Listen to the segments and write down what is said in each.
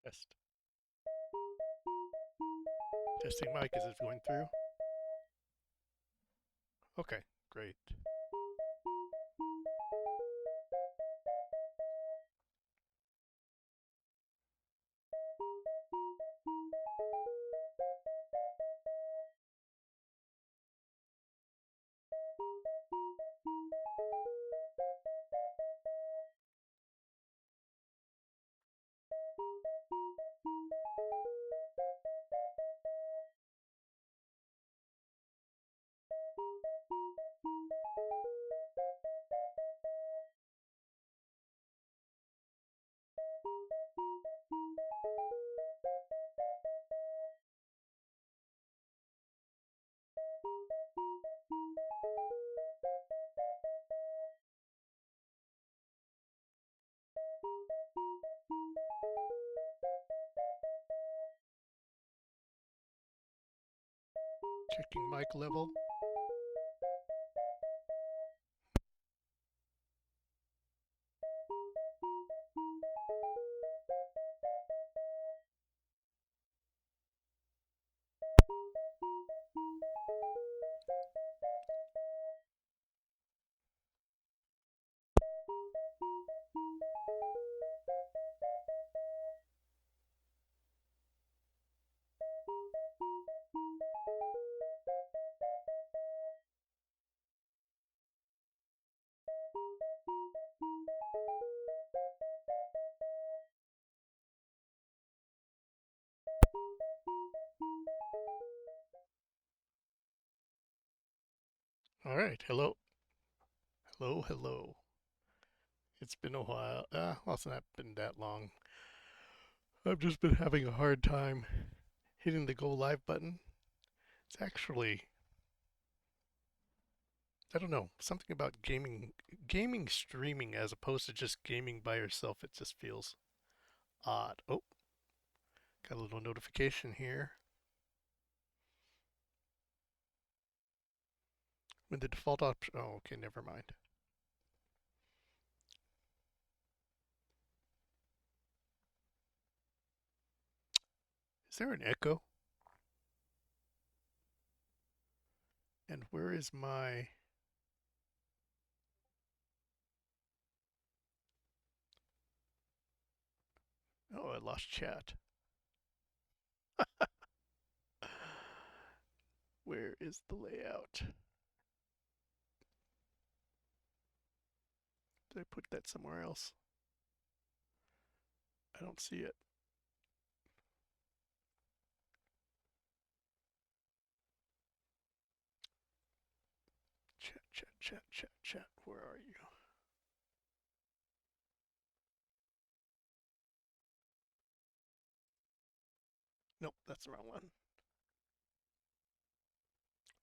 Test. Testing mic, is it going through? Okay, great. Checking mic level. All right, hello. Hello, hello. It's been a while. Well, it's not been that long. I've just been having a hard time hitting the go live button. It's actually, I don't know, something about gaming streaming as opposed to just gaming by yourself. It just feels odd. Oh, got a little notification here. When the default option, oh, okay, never mind. Is there an echo? And where is my... Oh, I lost chat. Where is the layout? Did I put that somewhere else? I don't see it. Chat, chat, chat, chat, chat. Where are you? Nope, that's the wrong one.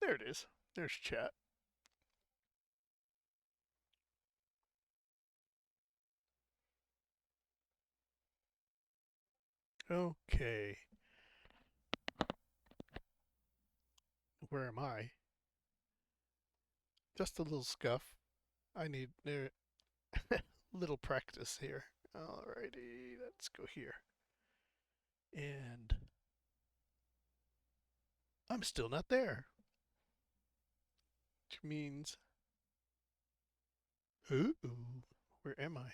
There it is. There's chat. Okay. Where am I? Just a little scuff. I need a little practice here. Alrighty, let's go here. And I'm still not there. Which means, ooh, where am I?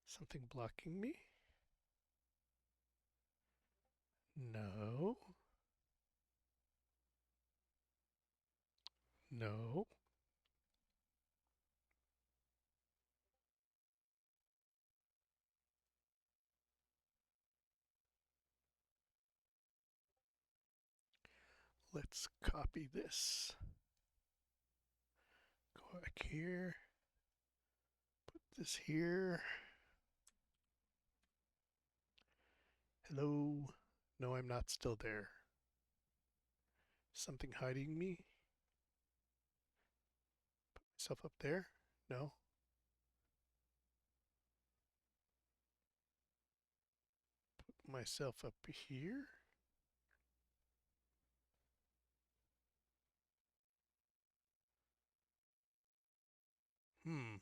Something blocking me? No. No. Let's copy this. Go back here. Put this here. Hello. No, I'm not still there. Something hiding me? Put myself up there? No. Put myself up here? Hmm.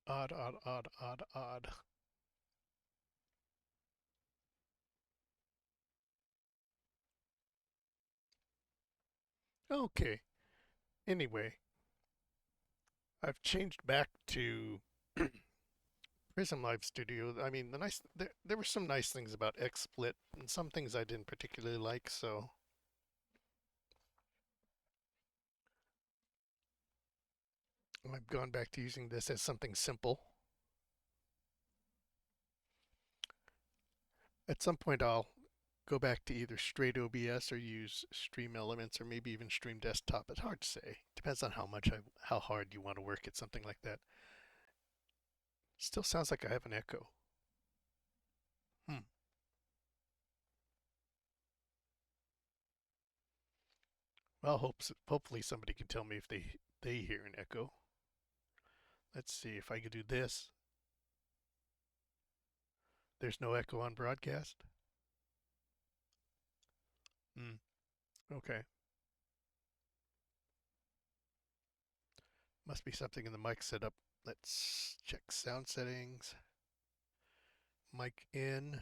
Odd, odd, odd, odd, odd. Okay. Anyway, I've changed back to Prism Live Studio. I mean, there were some nice things about XSplit and some things I didn't particularly like, so I've gone back to using this as something simple. At some point, I'll go back to either straight OBS or use Stream Elements or maybe even Stream Desktop. It's hard to say. Depends on how hard you want to work at something like that. Still sounds like I have an echo. Hmm. Well, hopefully somebody can tell me if they hear an echo. Let's see if I could do this. There's no echo on broadcast. Hmm. Okay. Must be something in the mic setup. Let's check sound settings. Mic in.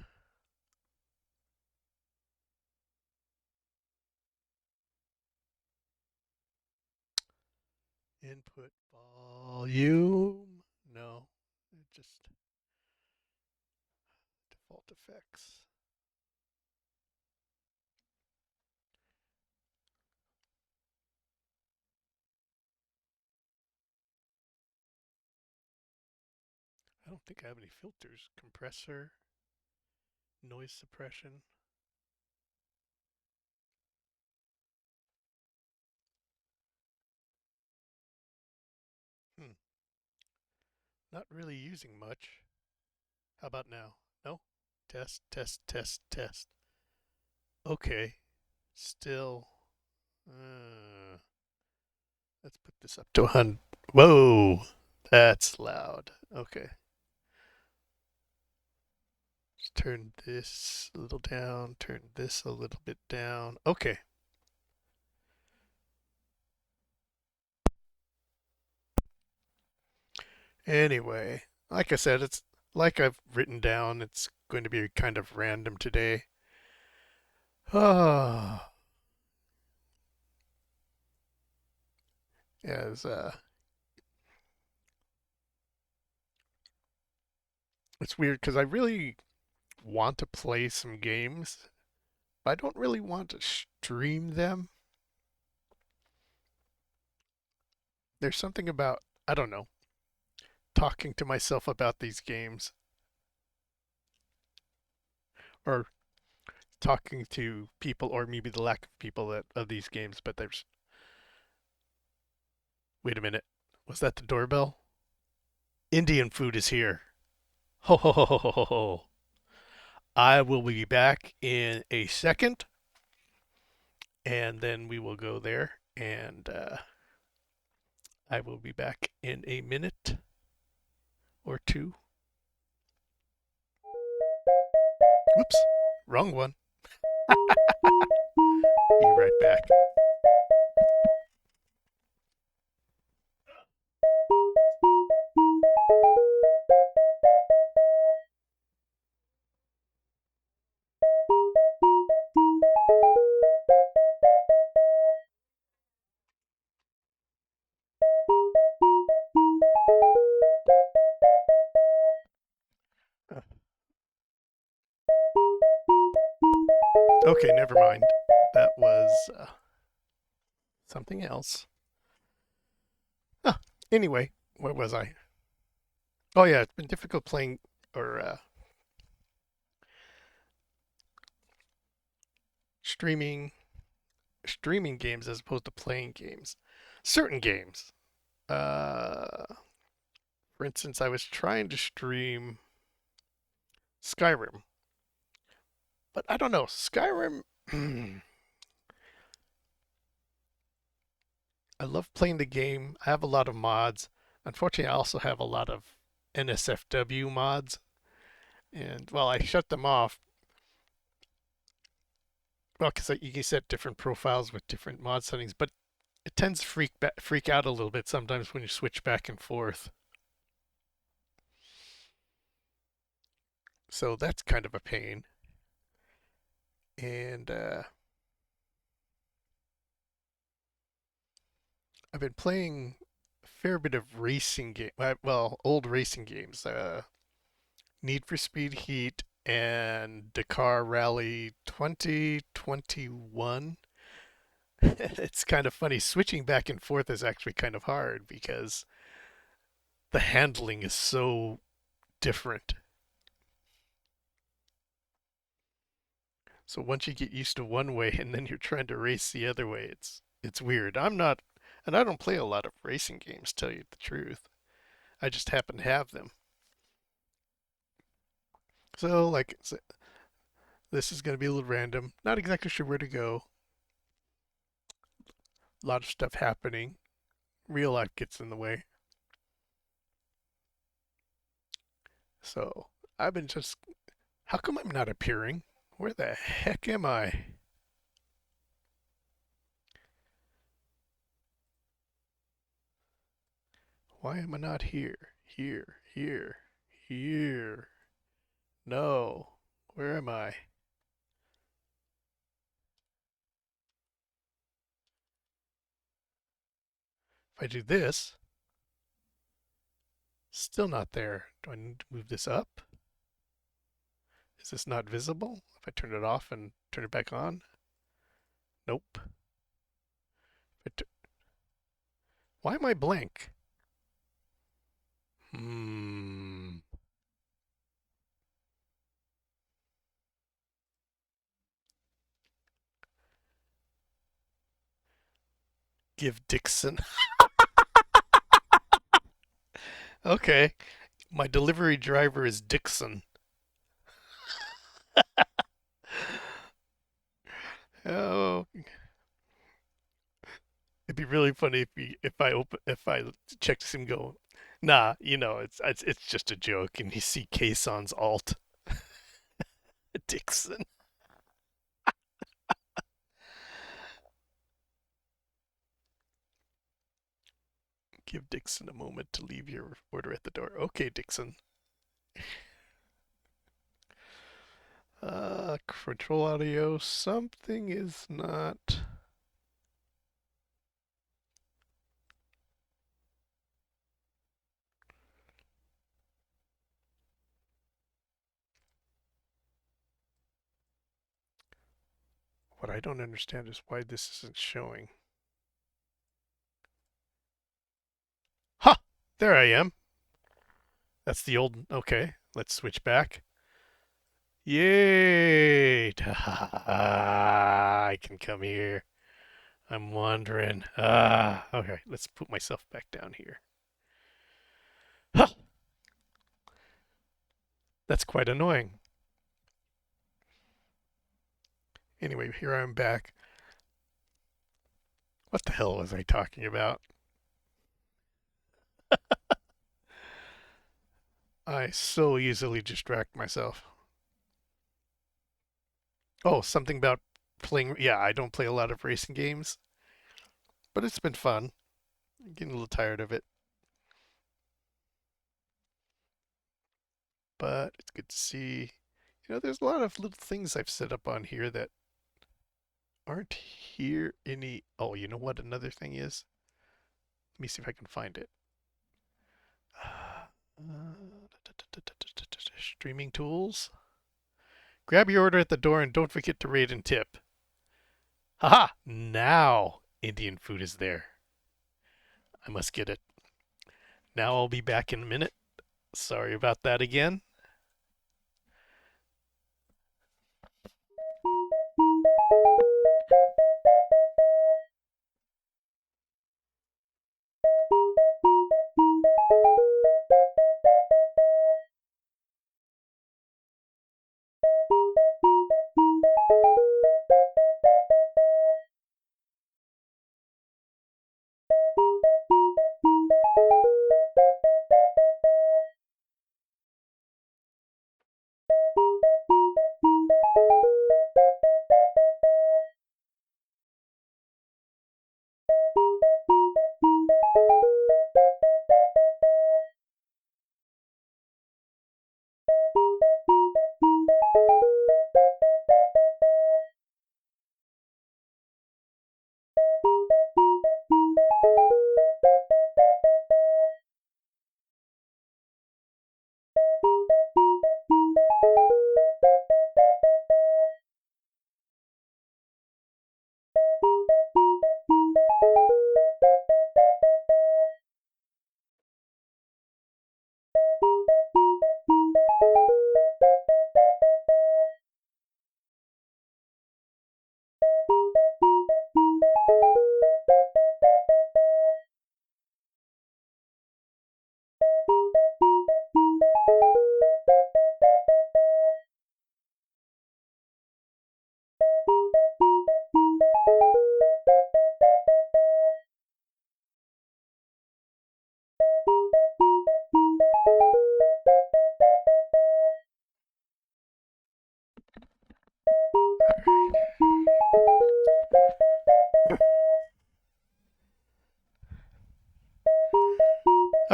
Input volume. No, it just default effects. I don't think I have any filters. Compressor, noise suppression. Hmm. Not really using much. How about now? No? Test, test, test, test. Okay. Still. Uh, let's put this up to 100. Whoa! That's loud. Okay. Let's turn this a little down, turn this a little bit down. Okay. Anyway, like I said, it's like I've written down, it's going to be kind of random today. Ah, as it's weird because I really want to play some games, but I don't really want to stream them. There's something about, I don't know, talking to myself about these games or talking to people or maybe the lack of people that of these games, but there's wait a minute. Was that the doorbell? Indian food is here. Ho ho ho ho ho ho. I will be back in a second and then we will go there and I will be back in a minute or two. Whoops, wrong one. Be right back. Okay, never mind. That was something else. Ah, anyway, where was I? Oh yeah, it's been difficult playing or streaming streaming games as opposed to playing games. Certain games. Uh, For instance, I was trying to stream Skyrim, but I don't know. Skyrim, I love playing the game. I have a lot of mods. Unfortunately, I also have a lot of NSFW mods. And, well, I shut them off. Well, because you can set different profiles with different mod settings, but it tends to freak out a little bit sometimes when you switch back and forth. So that's kind of a pain. And I've been playing a fair bit of racing game, well, old racing games. Need for Speed Heat and Dakar Rally 2021. It's kind of funny. Switching back and forth is actually kind of hard because the handling is so different. So once you get used to one way and then you're trying to race the other way, it's weird. I'm not, and I don't play a lot of racing games, tell you the truth. I just happen to have them. So like this is going to be a little random. Not exactly sure where to go. A lot of stuff happening. Real life gets in the way. So I've been just, how come I'm not appearing? Where the heck am I? Why am I not here? Here. No. Where am I? If I do this, still not there. Do I need to move this up? Is this not visible? If I turn it off and turn it back on? Nope. Why am I blank? Hmm. Give Dixon. Okay. My delivery driver is Dixon. Oh, it'd be really funny if I check to see him go. Nah, it's just a joke, and you see Kason's alt Dixon. Give Dixon a moment to leave your order at the door. Okay, Dixon. Control audio. Something is not. What I don't understand is why this isn't showing. Ha! There I am. That's the old. Okay, let's switch back. Yay! I can come here. I'm wandering. Okay, let's put myself back down here. Huh! That's quite annoying. Anyway, here I'm back. What the hell was I talking about? I so easily distract myself. Oh, something about playing. Yeah, I don't play a lot of racing games, but it's been fun. I'm getting a little tired of it, but it's good to see. There's a lot of little things I've set up on here that aren't here any. Oh, you know what? Another thing is. Let me see if I can find it. Streaming tools. Grab your order at the door and don't forget to rate and tip. Haha! Now Indian food is there. I must get it. Now I'll be back in a minute. Sorry about that again.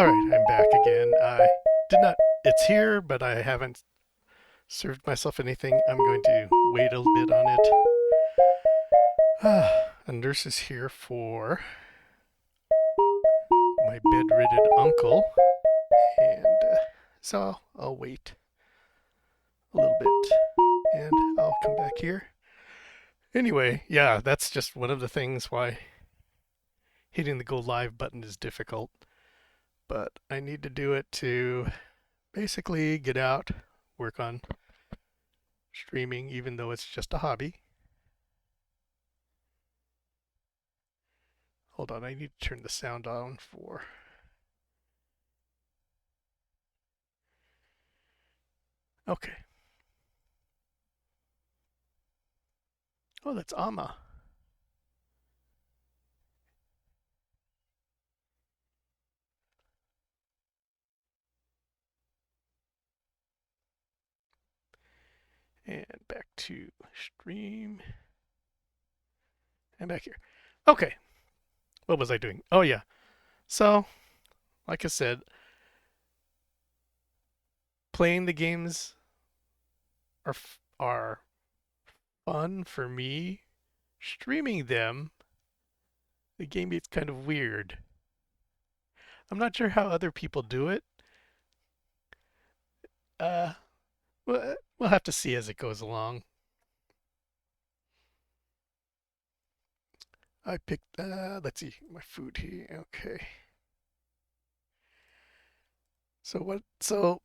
All right, I'm back again. I did not. It's here, but I haven't served myself anything. I'm going to wait a little bit on it. A nurse is here for my bedridden uncle, and so I'll wait a little bit, and I'll come back here. Anyway, yeah, that's just one of the things why hitting the go live button is difficult. But I need to do it to basically get out, work on streaming, even though it's just a hobby. Hold on, I need to turn the sound on for. Okay. Oh, that's Amma. And back to stream. And back here. Okay. What was I doing? Oh, yeah. So, like I said, playing the games are fun for me. Streaming them, the game gets kind of weird. I'm not sure how other people do it. Uh, we'll have to see as it goes along. I picked, let's see, my food here. Okay. So,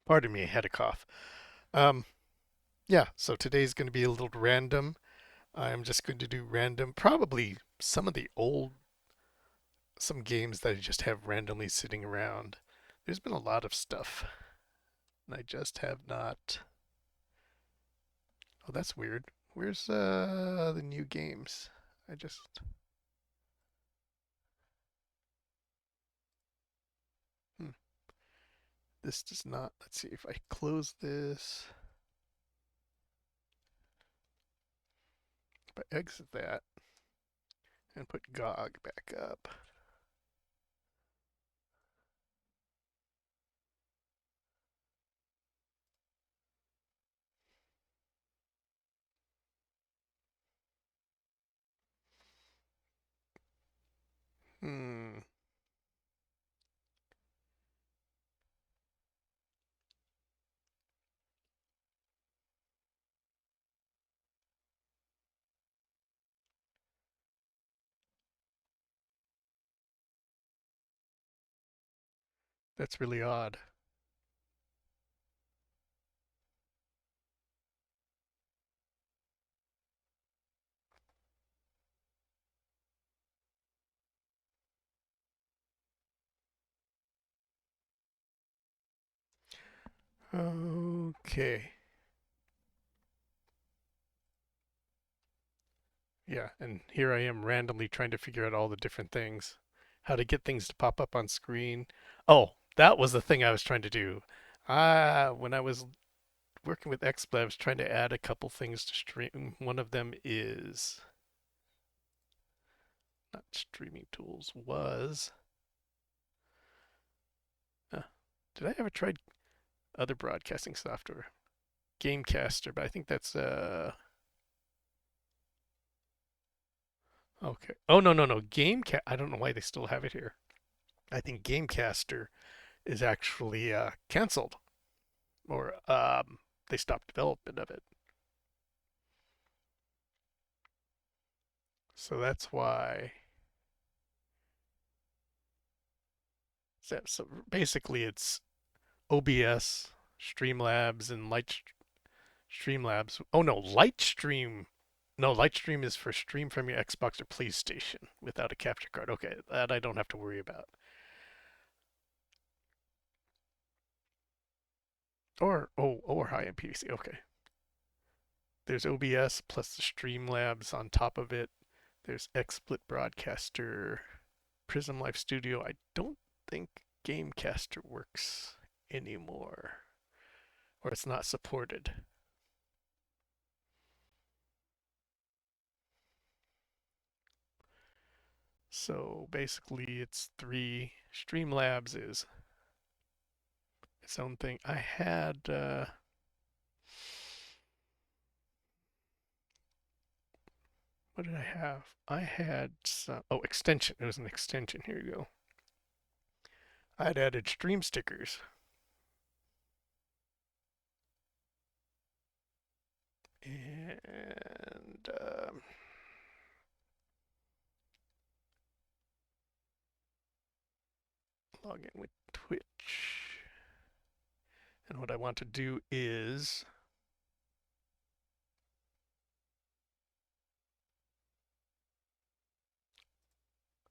pardon me, I had a cough. Um, yeah, so today's going to be a little random. I'm just going to do random, probably some of the some games that I just have randomly sitting around. There's been a lot of stuff, and I just have not. Oh, that's weird. Where's the new games? I just. Hmm, this does not. Let's see if I close this. If I exit that and put GOG back up. Hmm. That's really odd. Okay. Yeah, and here I am randomly trying to figure out all the different things, how to get things to pop up on screen. Oh, that was the thing I was trying to do. When I was working with XSplit, I was trying to add a couple things to stream. One of them is not streaming tools, was. Uh, did I ever try other broadcasting software? Gamecaster, but I think that's okay. Oh no, Gameca. I don't know why they still have it here. I think Gamecaster is actually canceled, or they stopped development of it. So that's why. So basically, it's OBS, Streamlabs, and Streamlabs. Oh no, Lightstream. No, Lightstream is for stream from your Xbox or PlayStation without a capture card. Okay, that I don't have to worry about. Or high-end PC. Okay. There's OBS plus the Streamlabs on top of it. There's XSplit Broadcaster, Prism Live Studio. I don't think Gamecaster works anymore, or it's not supported. So basically it's three. Streamlabs is its own thing. I had what did I have? I had some, oh, extension. It was an extension. Here you go. I had added stream stickers. And log in with Twitch. And what I want to do is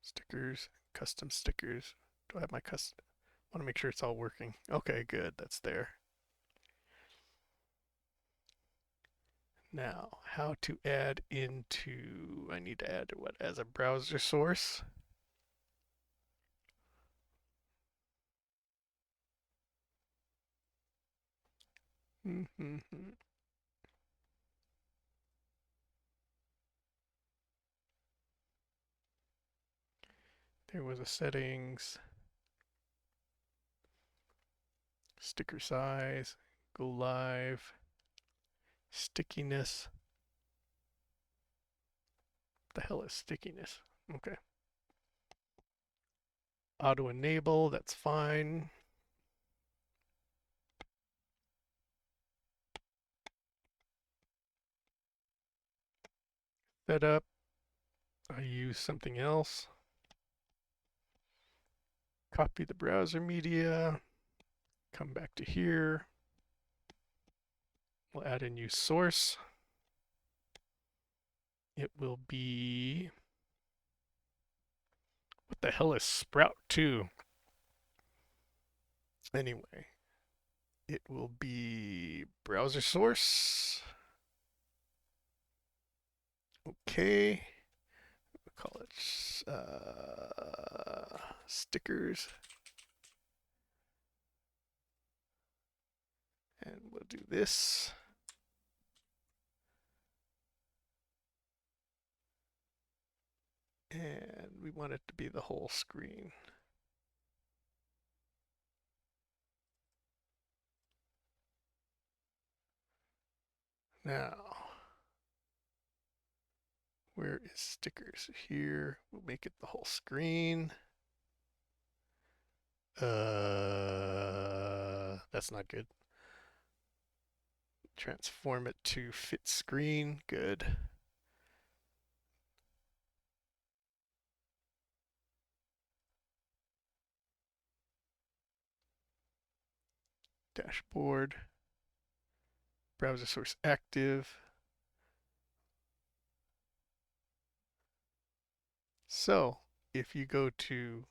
stickers, custom stickers. Do I have my custom? I want to make sure it's all working. Okay, good. That's there. Now, how to add into, I need to add what as a browser source. There was a settings, sticker size, go live, stickiness. What the hell is stickiness? Okay. Auto enable, that's fine. Setup, I use something else. Copy the browser media, come back to here. We'll add a new source. It will be, what the hell is Sprout 2? Anyway, it will be browser source. Okay. We'll call it stickers. And we'll do this. And we want it to be the whole screen. Now, where is stickers? Here, we'll make it the whole screen. That's not good. Transform it to fit screen, good. Dashboard, browser source active. So if you go to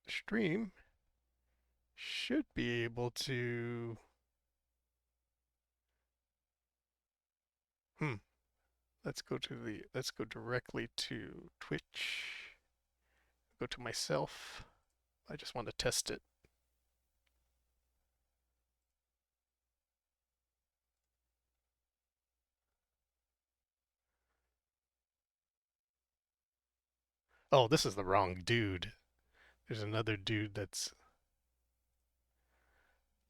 stream, should be able to, let's go directly to Twitch. Go to myself. I just want to test it. Oh, this is the wrong dude. There's another dude that's,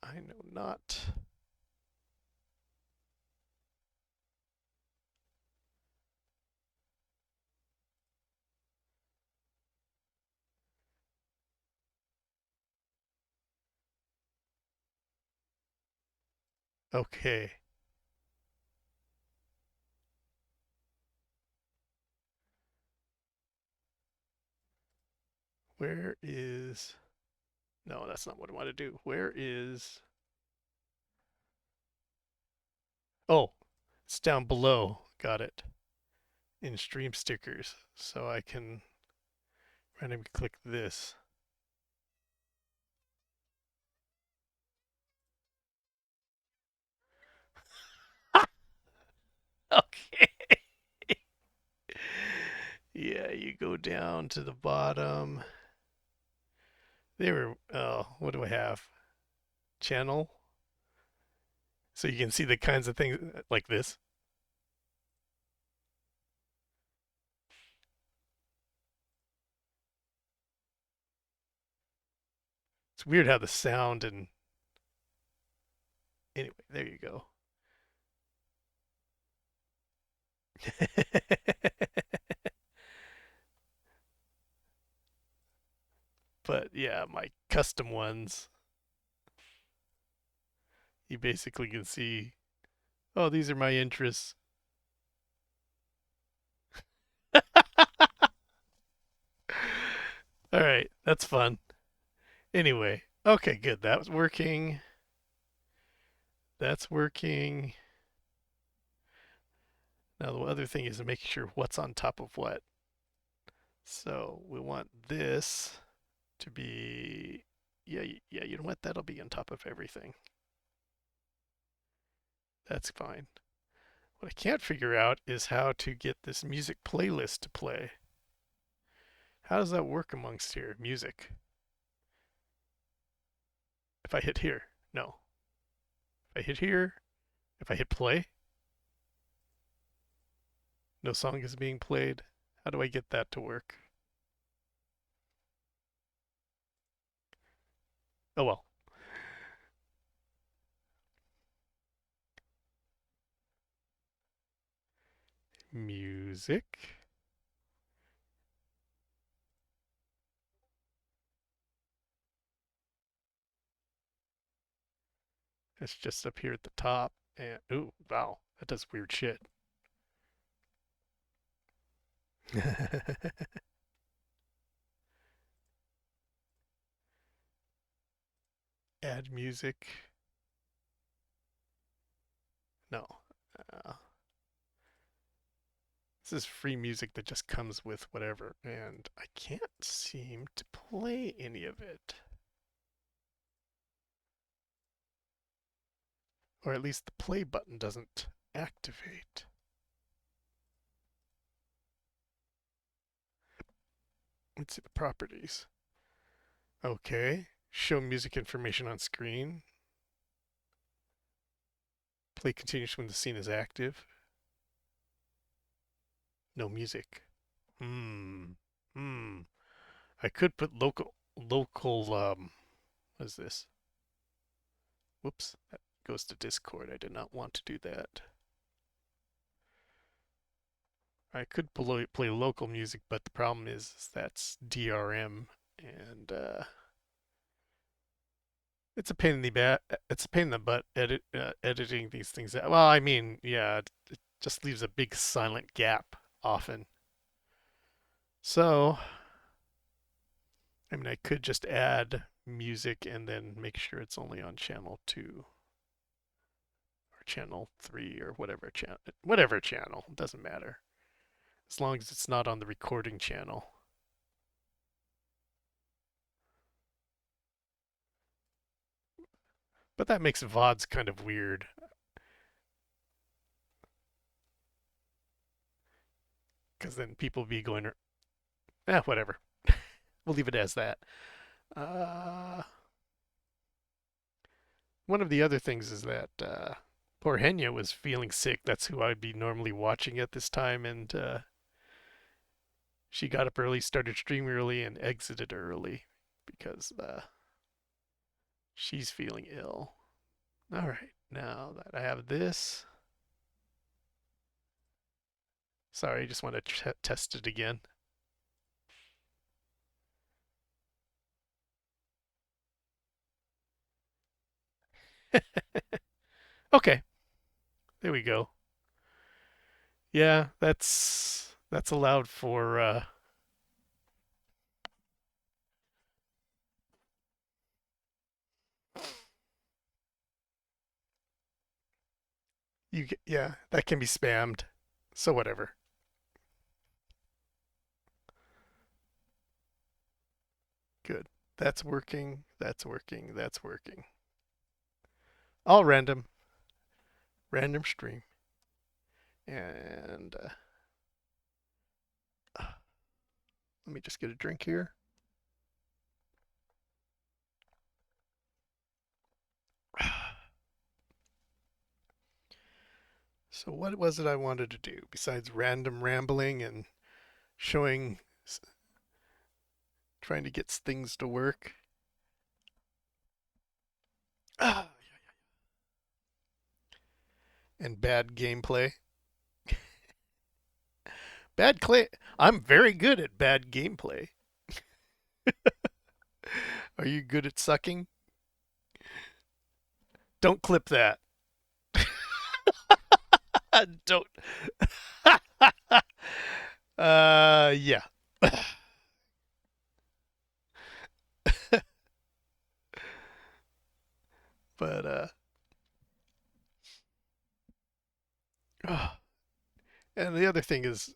I know not. Okay. Where is, no, that's not what I want to do. Where is, oh, it's down below. Got it. In stream stickers. So I can randomly click this. Okay. Yeah, you go down to the bottom. They were, oh, what do I have? Channel. So you can see the kinds of things like this. It's weird how the sound and anyway, there you go. But yeah, my custom ones, you basically can see, oh, these are my interests. All right, that's fun. Anyway, okay, good. That was working. That's working. Now the other thing is making sure what's on top of what. So we want this to be, yeah, you know what? That'll be on top of everything. That's fine. What I can't figure out is how to get this music playlist to play. How does that work amongst here? Music. If I hit here, no. If I hit here, if I hit play, no song is being played. How do I get that to work? Oh well. Music. It's just up here at the top. And ooh, wow, that does weird shit. Add music. No. Uh, this is free music that just comes with whatever, and I can't seem to play any of it. Or at least the play button doesn't activate. Let's see the properties. Okay. Show music information on screen. Play continues when the scene is active. No music. Hmm. Hmm. I could put what is this? Whoops. That goes to Discord. I did not want to do that. I could play local music, but the problem is that's DRM, and it's a pain in the it's a pain in the butt editing these things out. Well, I mean, yeah, it just leaves a big silent gap often. So, I mean, I could just add music and then make sure it's only on channel 2 or channel 3 or whatever channel, it doesn't matter. As long as it's not on the recording channel. But that makes VODs kind of weird. Because then people be going, whatever. We'll leave it as that. Uh, One of the other things is that poor Henya was feeling sick. That's who I'd be normally watching at this time, and she got up early, started streaming early, and exited early because she's feeling ill. All right, now that I have this, sorry, I just want to test it again. Okay, there we go. Yeah, that's allowed for yeah, that can be spammed. So whatever. Good. That's working. That's working. That's working. All random. Random stream. And let me just get a drink here. So what was it I wanted to do besides random rambling and showing, trying to get things to work? Ah, and bad gameplay. Bad clay. I'm very good at bad gameplay. Are you good at sucking? Don't clip that. Don't. Yeah. But oh. And the other thing is,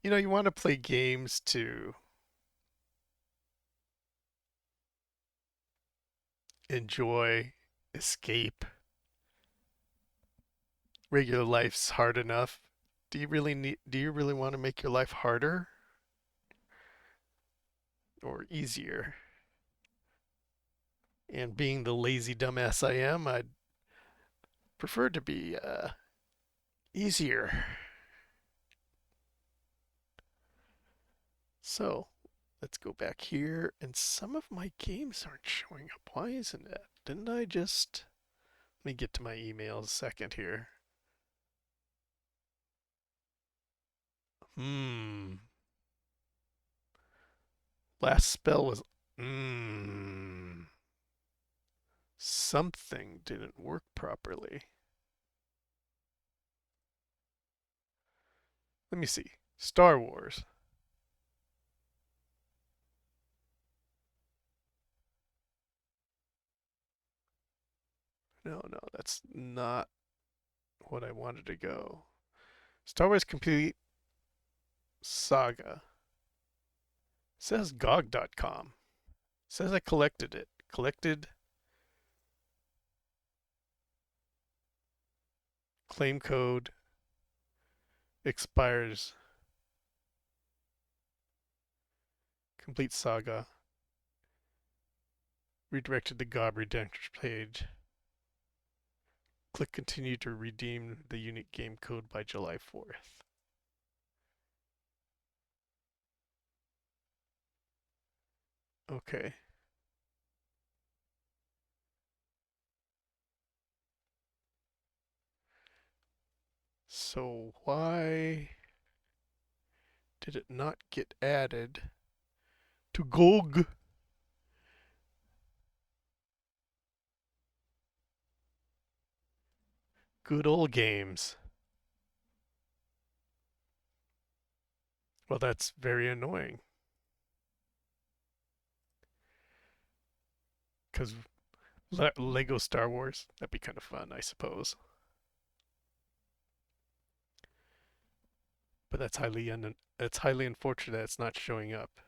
you want to play games to enjoy, escape. Regular life's hard enough. Do you really want to make your life harder or easier? And being the lazy dumbass I am, I'd prefer to be easier. So let's go back here. And some of my games aren't showing up. Why isn't it? Didn't I just. Let me get to my emails a second here. Hmm. Last spell was. Hmm. Something didn't work properly. Let me see. Star Wars. No, no, that's not what I wanted to go. Star Wars Complete Saga. It says GOG.com. It says I collected it. Collected claim code expires. Complete Saga. Redirected to GOG Redemption page. Click continue to redeem the unique game code by July 4th. Okay. So why did it not get added to GOG? Good old games. Well, that's very annoying. Because Lego Star Wars, that'd be kind of fun, I suppose. But that's highly unfortunate that it's not showing up.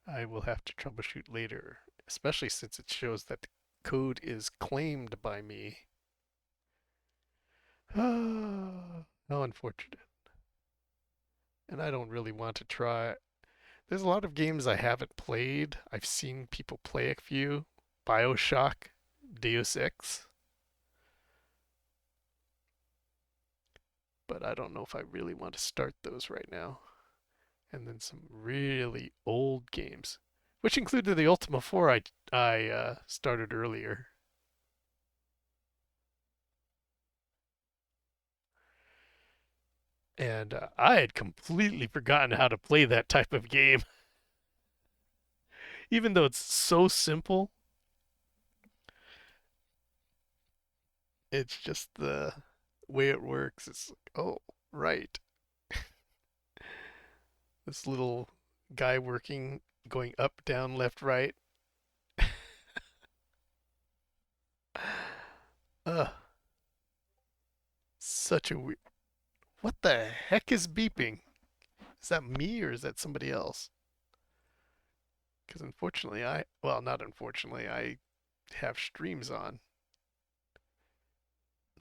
I will have to troubleshoot later, especially since it shows that the code is claimed by me. How unfortunate. And I don't really want to try. There's a lot of games I haven't played. I've seen people play a few. BioShock, Deus Ex. But I don't know if I really want to start those right now. And then some really old games, which included the Ultima 4 I started earlier. And I had completely forgotten how to play that type of game. Even though it's so simple, it's just the way it works. It's like, oh, right. This little guy working, going up, down, left, right. Uh, such a weird. What the heck is beeping? Is that me or is that somebody else? Because unfortunately, well, not unfortunately, I have streams on.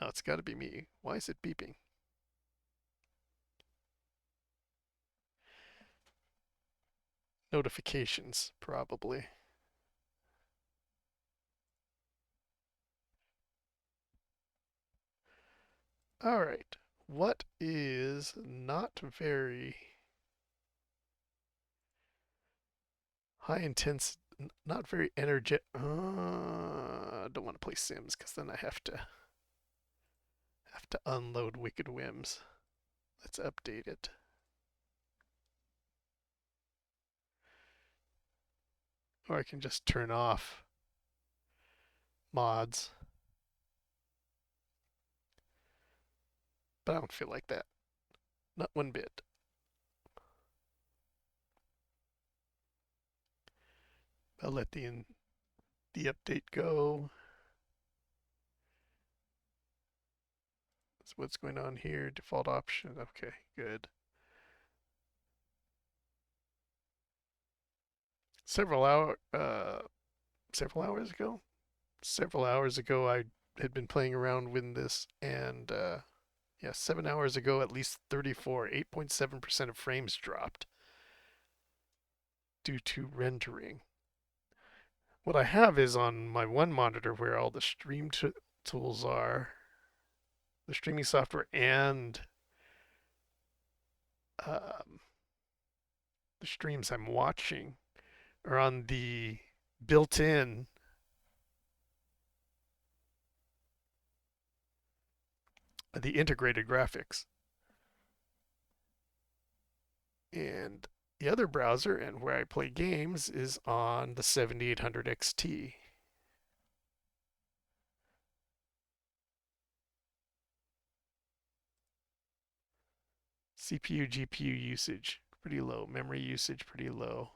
No, it's got to be me. Why is it beeping? Notifications, probably. All right. What is not very high not very energetic. I don't want to play Sims because then I have to unload Wicked Whims. Let's update it. Or I can just turn off mods. But I don't feel like that. Not one bit. I'll let the update go. So what's going on here? Default option. Okay, good. Several several hours ago, I had been playing around with this, and yeah, 7 hours ago, at least 8.7% of frames dropped due to rendering. What I have is on my one monitor where all the tools are, the streaming software, and um, the streams I'm watching are on the built-in the integrated graphics. And the other browser and where I play games is on the 7800 XT. CPU, GPU usage, pretty low. Memory usage, pretty low.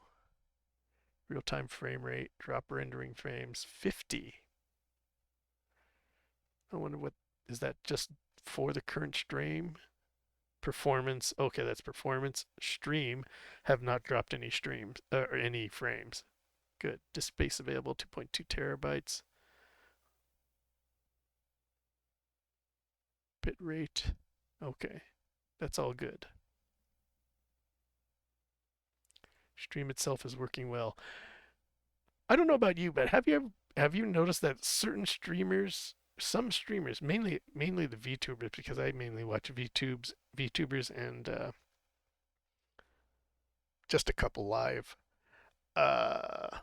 Real-time frame rate, drop rendering frames, 50. I wonder what, is that just for the current stream? Performance, okay, that's performance. Stream, have not dropped any streams, or any frames. Good. Disk space available, 2.2 terabytes. Bit rate, okay, that's all good. Stream itself is working well. I don't know about you, but have you noticed that certain streamers, some streamers, mainly the VTubers, because I mainly watch VTubers and just a couple live, uh,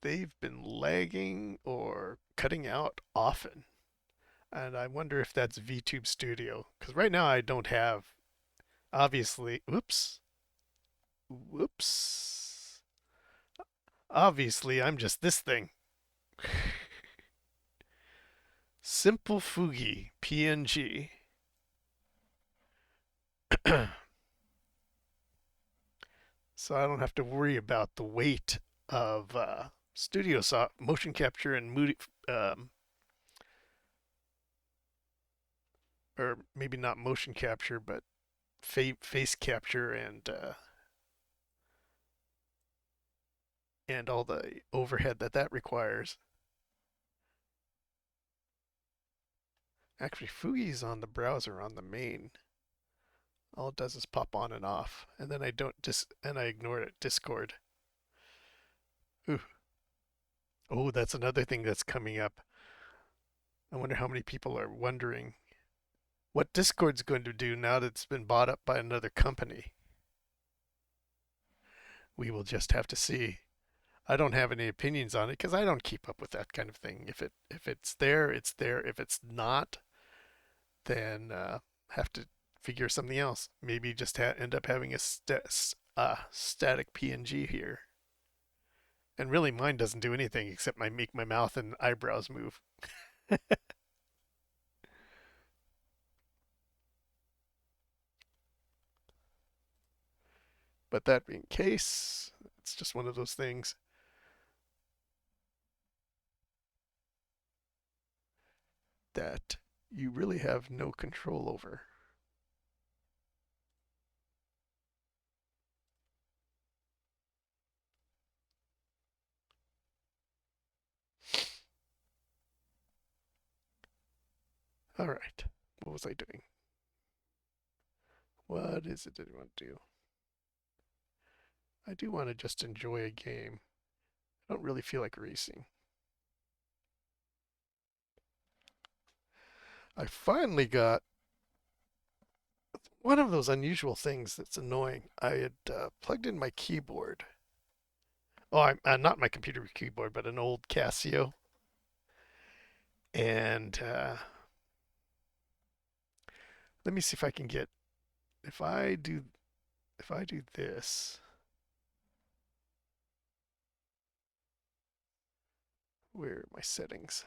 they've been lagging or cutting out often, and I wonder if that's VTube Studio, because right now I don't have, obviously, whoops, obviously I'm just this thing. Simple Fugi PNG. So I don't have to worry about the weight of studio motion capture and moody, or maybe not motion capture, but face capture and all the overhead that requires. Actually, Fugi's on the browser on the main. All it does is pop on and off, and then I ignore it. Discord. Ooh. Oh, that's another thing that's coming up. I wonder how many people are wondering what Discord's going to do now that it's been bought up by another company. We will just have to see. I don't have any opinions on it because I don't keep up with that kind of thing. If it's there, it's there. If it's not, then have to figure something else. Maybe just end up having a static PNG here. And really, mine doesn't do anything except make my mouth and eyebrows move. But that being the case, it's just one of those things that you really have no control over. All right, what was I doing? What is it that I want to do? I do want to just enjoy a game. I don't really feel like racing. I finally got one of those unusual things that's annoying. I had plugged in my keyboard Oh, I'm not my computer keyboard, but an old Casio. And let me see if I can get if I do this. Where are my settings?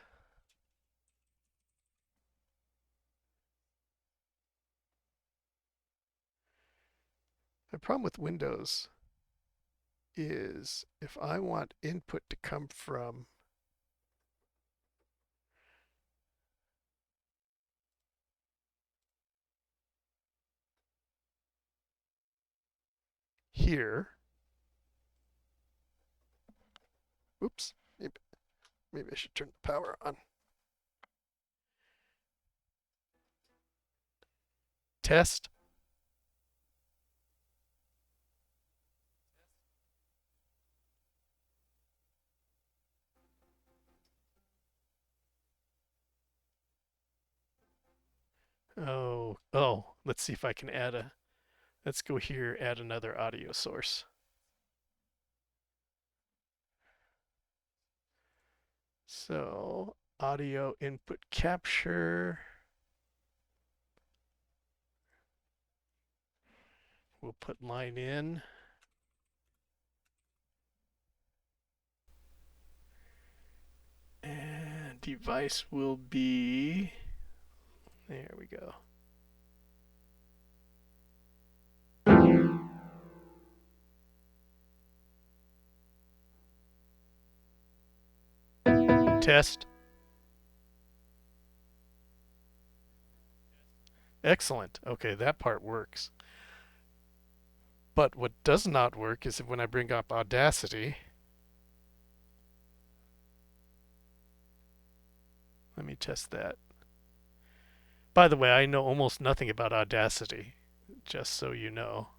The problem with Windows is if I want input to come from here, oops, maybe I should turn the power on. Test. Oh, let's see if I can let's go here, add another audio source. So, audio input capture. We'll put line in. And device will be, there we go. Test. Excellent. Okay, that part works. But what does not work is when I bring up Audacity. Let me test that. By the way, I know almost nothing about Audacity, just so you know.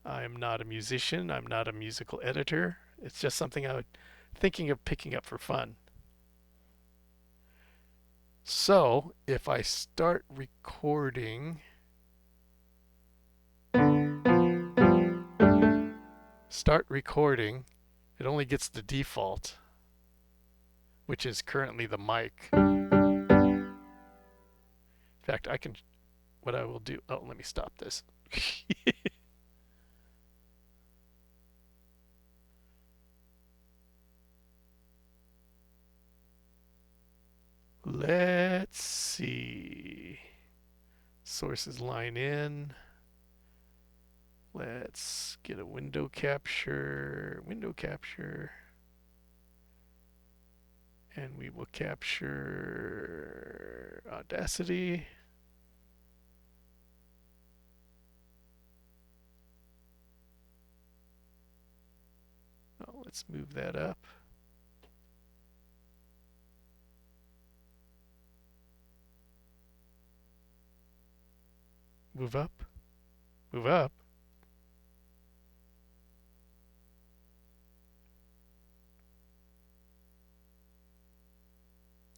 I'm not a musician. I'm not a musical editor. It's just something I'm thinking of picking up for fun. So if I start recording, it only gets the default, which is currently the mic. In fact, what I will do, oh, let me stop this. Let's see. Sources line in. Let's get a window capture. And we will capture Audacity. Oh, let's move that up. Move up. Move up.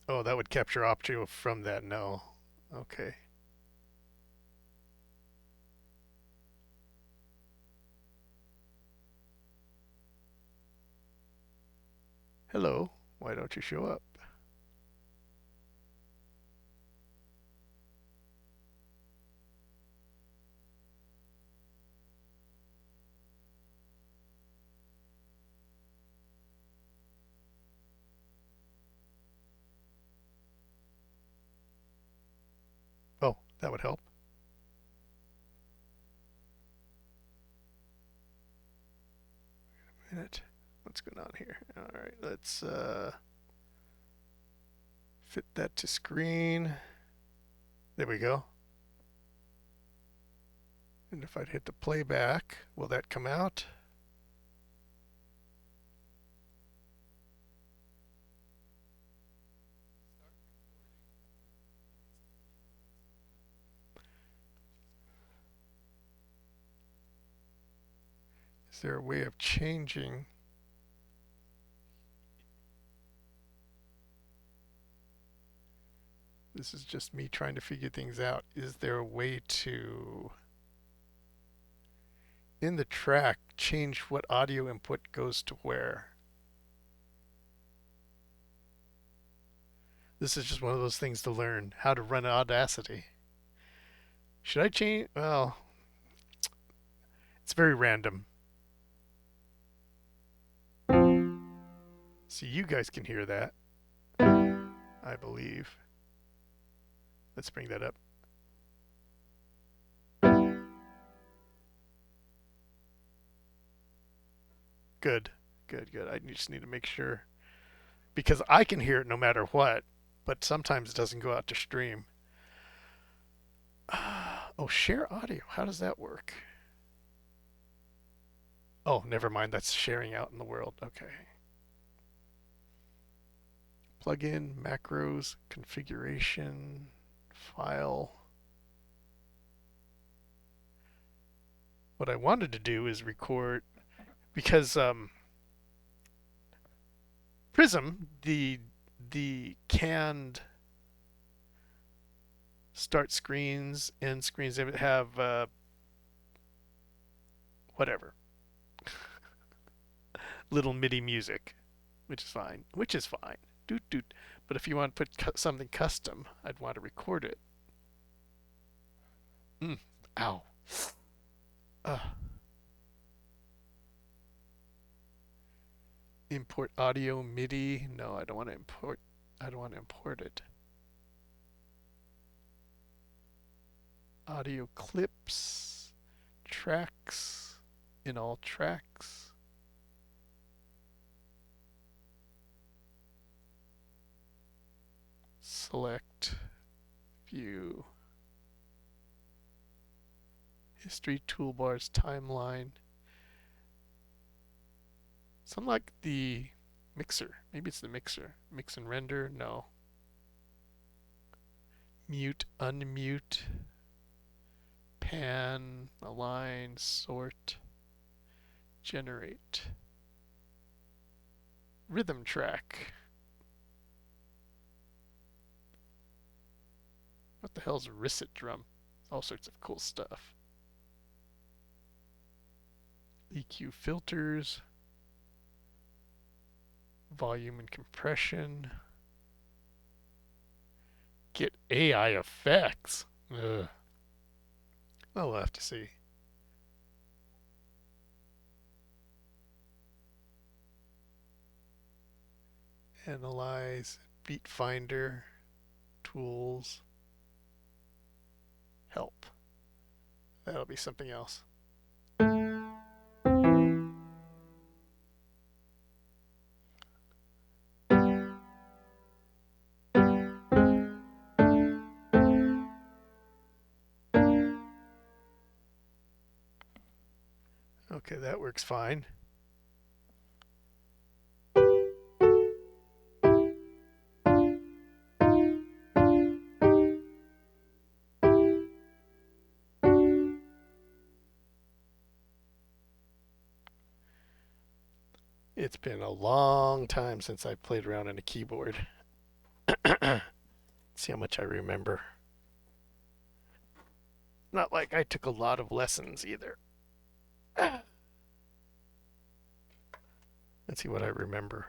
Oh, that would capture audio from that. No. Okay. Hello. Why don't you show up? Oh, that would help. Wait a minute. What's going on here? All right, let's fit that to screen. There we go. And if I'd hit the playback, will that come out? Is there a way of changing? This is just me trying to figure things out. Is there a way to in the track, change what audio input goes to where. This is just one of those things to learn how to run Audacity. Should I change? Well, it's very random. So you guys can hear that, I believe. Let's bring that up. Good, good, good. I just need to make sure. Because I can hear it no matter what, but sometimes it doesn't go out to stream. Oh, share audio. How does that work? Oh, never mind. That's sharing out in the world. Okay. Plugin, macros, configuration, file. What I wanted to do is record, because Prism, the canned start screens, end screens, they have whatever, little MIDI music, which is fine. Which is fine. Doot doot. But if you want to put something custom, I'd want to record it. Ow. Import audio MIDI. No, I don't want to import. I don't want to import it. Audio clips, tracks, in all tracks. Select, view, history, toolbars, timeline. Something like the mixer. Maybe it's the mixer. Mix and render? No. Mute, unmute, pan, align, sort, generate. Rhythm track. What the hell is a risset drum? All sorts of cool stuff. EQ filters. Volume and compression. Get AI effects. Ugh. Well, we'll have to see. Analyze, beat finder, tools, help. That'll be something else. Okay, that works fine. It's been a long time since I played around on a keyboard. See how much I remember. Not like I took a lot of lessons either. Let's see what I remember.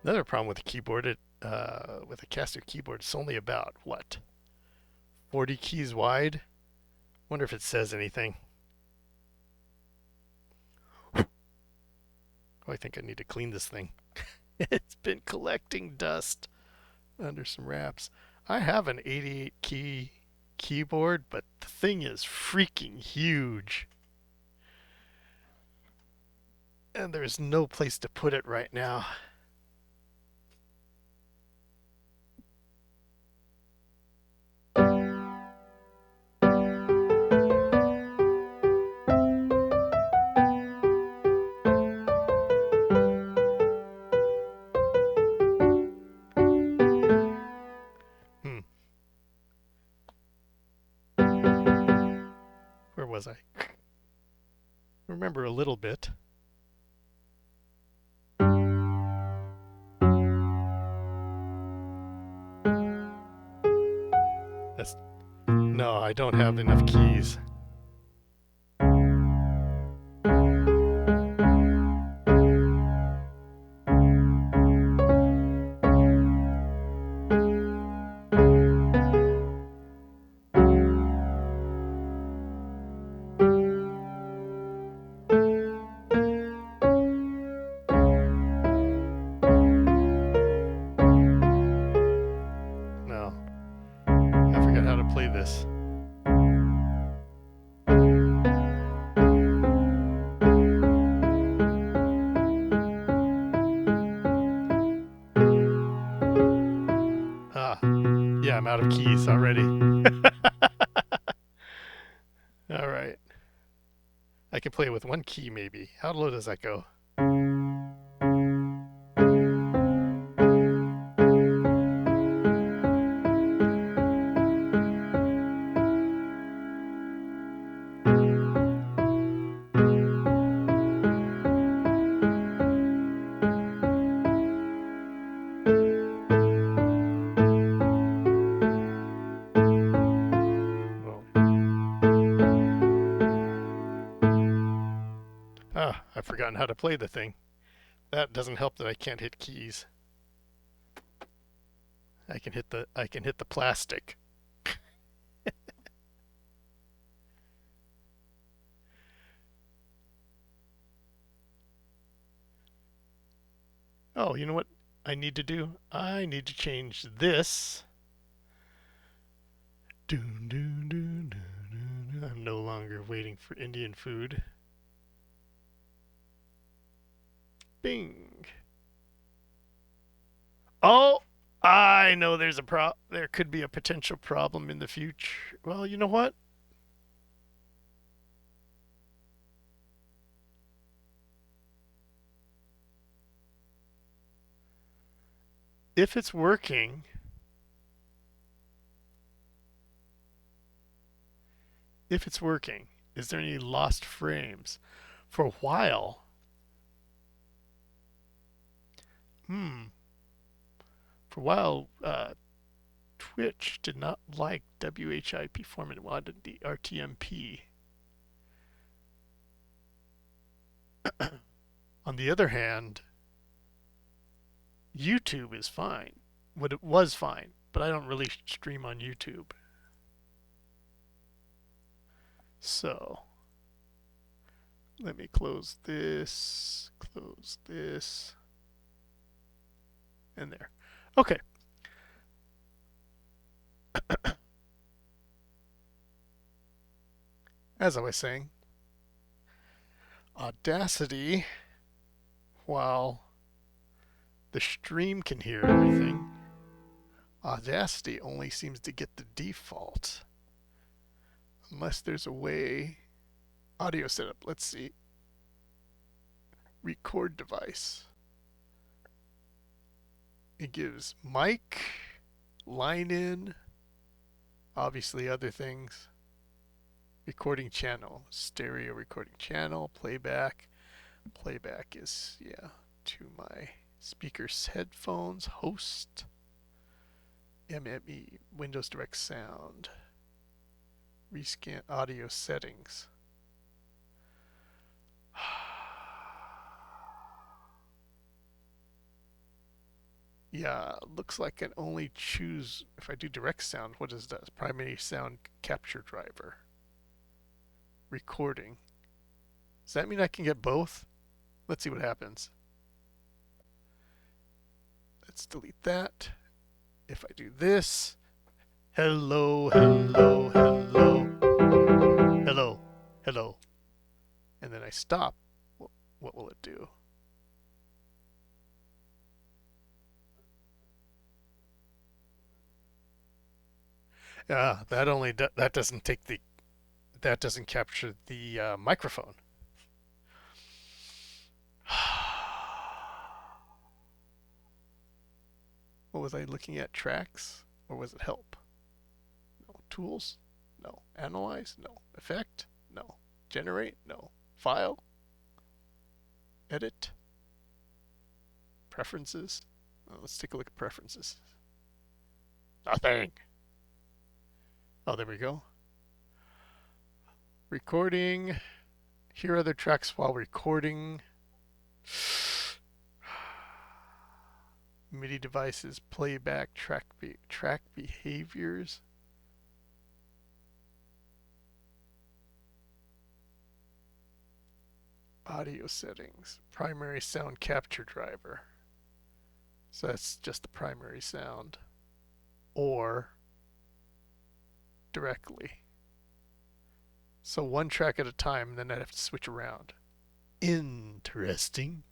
Another problem with a keyboard, with a Casio keyboard, it's only about, what, 40 keys wide? Wonder if it says anything. Oh, I think I need to clean this thing. It's been collecting dust under some wraps. I have an 88 key keyboard, but the thing is freaking huge. And there's no place to put it right now. Where was I? Remember a little bit. don't have enough keys. No, I forgot how to play this. Ah, yeah, I'm out of keys already. All right. I can play with one key maybe. How low does that go? Oh. Ah, I've forgotten how to play the thing. That doesn't help that I can't hit keys. I can hit the plastic. Oh, you know what I need to do? I need to change this. Doon, doon, doon, doon, doon. I'm no longer waiting for Indian food. Bing. Oh, I know there could be a potential problem in the future. Well, you know what? If it's working, is there any lost frames? For a while, hmm, for a while, Twitch did not like WHIP format and wanted the RTMP. On the other hand, YouTube is fine. What it was fine, but I don't really stream on YouTube. So, let me close this, and there. Okay. As I was saying, Audacity, while the stream can hear everything, Audacity only seems to get the default. Unless there's a way. Audio setup, let's see. Record device. It gives mic, line in, obviously other things. Recording channel, stereo recording channel, playback. Playback is, yeah, to my speaker's headphones, host, MME, Windows Direct Sound, rescan audio settings. Yeah, looks like I can only choose, if I do direct sound, what is that? Primary sound capture driver. Recording. Does that mean I can get both? Let's see what happens. Let's delete that. If I do this, hello, hello, hello, hello, hello, and then I stop, what will it do? That doesn't take the that doesn't capture the microphone. What was I looking at? Tracks? Or was it help? No. Tools? No. Analyze? No. Effect? No. Generate? No. File? Edit? Preferences? Let's take a look at preferences. Nothing. Oh, there we go. Recording. Hear other tracks while recording. MIDI devices, playback, track behaviors. Audio settings. Primary sound capture driver. So that's just the primary sound. Or directly. So one track at a time, then I'd have to switch around. Interesting.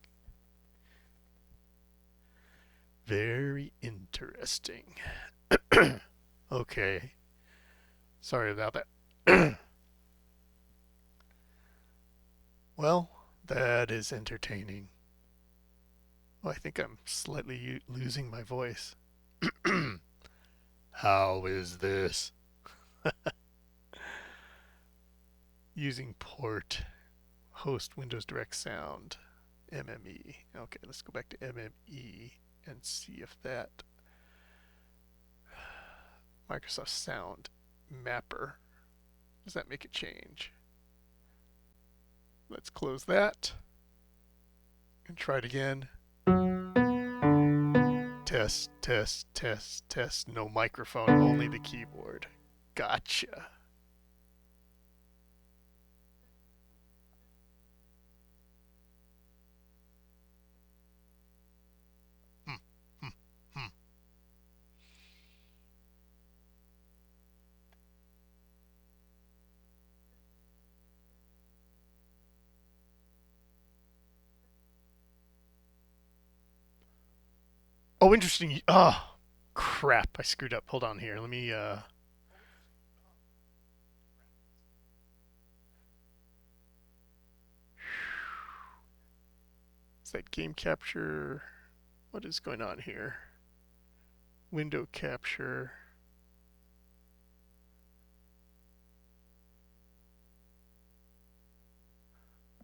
Very interesting. Okay. Sorry about that. Well, that is entertaining. Oh, I think I'm slightly losing my voice. How is this? Using port, host Windows Direct Sound, MME. Okay, let's go back to MME and see if that Microsoft Sound Mapper, does that make a change? Let's close that and try it again. Test, test, test, test. No microphone, only the keyboard. Gotcha. Hmm, hmm, hmm. Oh, interesting. Oh, crap. I screwed up. Hold on here. Let me, is that game capture? What is going on here? Window capture.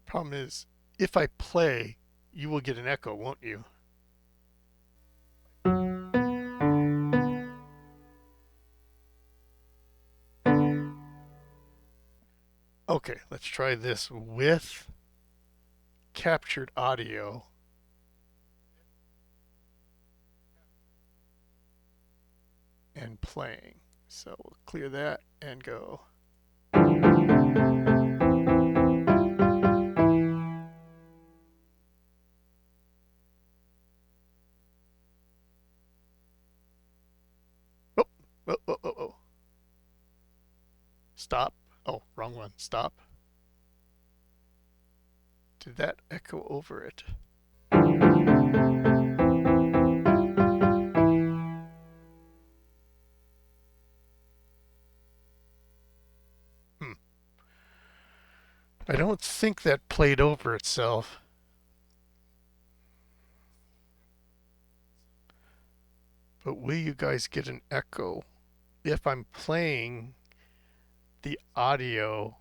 Problem is, if I play, you will get an echo, won't you? Okay, let's try this with captured audio. And playing. So we'll clear that and go. Oh, oh, oh, oh, oh. Stop. Oh, wrong one. Stop. Did that echo over it? Hmm. I don't think that played over itself. But will you guys get an echo if I'm playing the audio?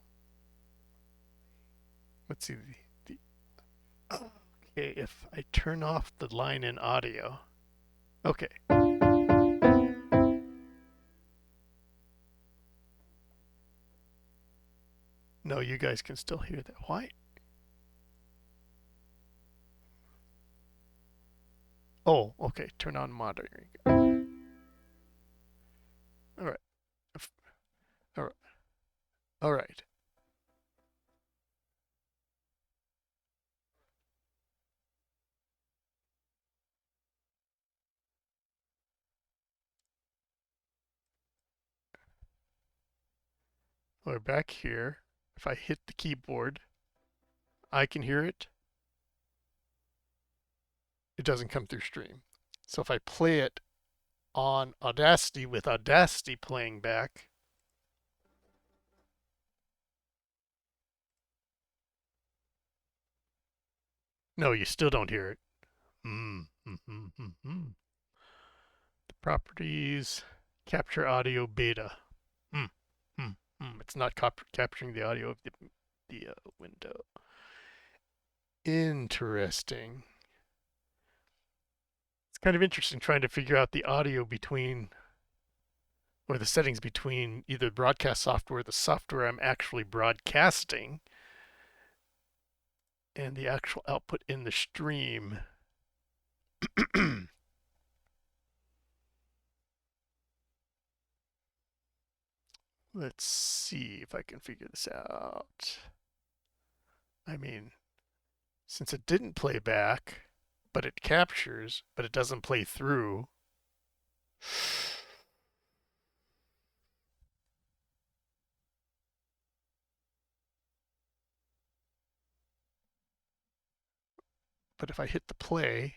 Let's see. Okay, if I turn off the line in audio. Okay. No, you guys can still hear that. Why? Oh, okay. Turn on monitoring. All right. All right. All right. We're back here. If I hit the keyboard, I can hear it. It doesn't come through stream. So if I play it on Audacity with Audacity playing back, no, you still don't hear it. Mm, mm, mm, mm, mm. The properties, capture audio beta. Mm, mm, mm. It's not capturing the audio of the window. Interesting. It's kind of interesting trying to figure out the audio between, or the settings between either broadcast software, the software I'm actually broadcasting, and the actual output in the stream. Let's see if I can figure this out. I mean, since it didn't play back, but it captures, but it doesn't play through. But if I hit the play,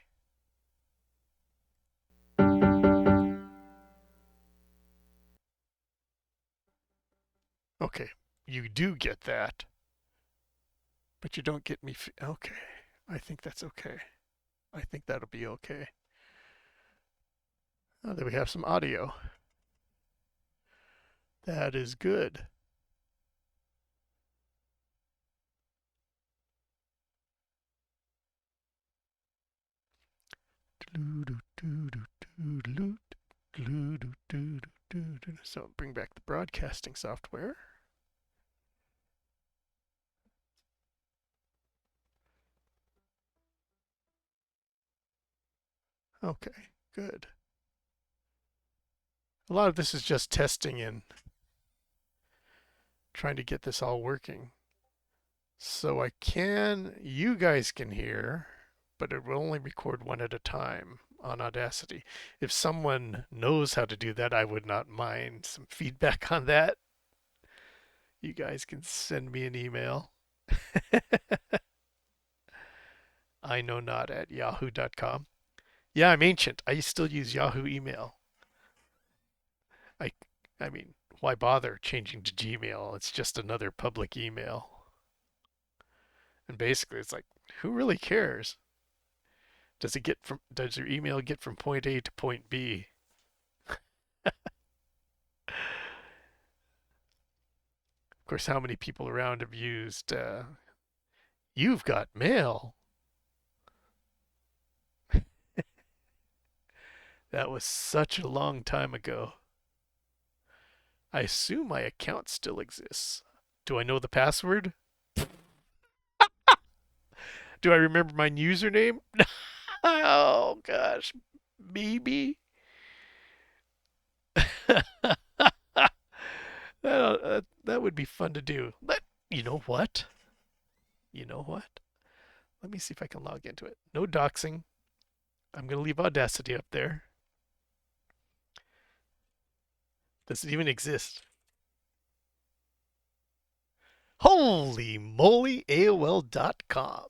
okay, you do get that, but you don't get me. Okay, I think that's okay. I think that'll be okay. Oh, there we have some audio. That is good. So bring back the broadcasting software. Okay, good. A lot of this is just testing and trying to get this all working. So you guys can hear, but it will only record one at a time on Audacity. If someone knows how to do that, I would not mind some feedback on that. You guys can send me an email. I know not at yahoo.com. Yeah, I'm ancient. I still use Yahoo email. I I mean, why bother changing to Gmail? It's just another public email. And basically it's like, who really cares? Does your email get from point A to point B? Of course, how many people around have used You've Got Mail? That was such a long time ago. I assume my account still exists. Do I know the password? Do I remember my username? Oh gosh, maybe. That would be fun to do. But you know what? You know what? Let me see if I can log into it. No doxing. I'm going to leave Audacity up there. Does it even exist? Holy moly, AOL.com.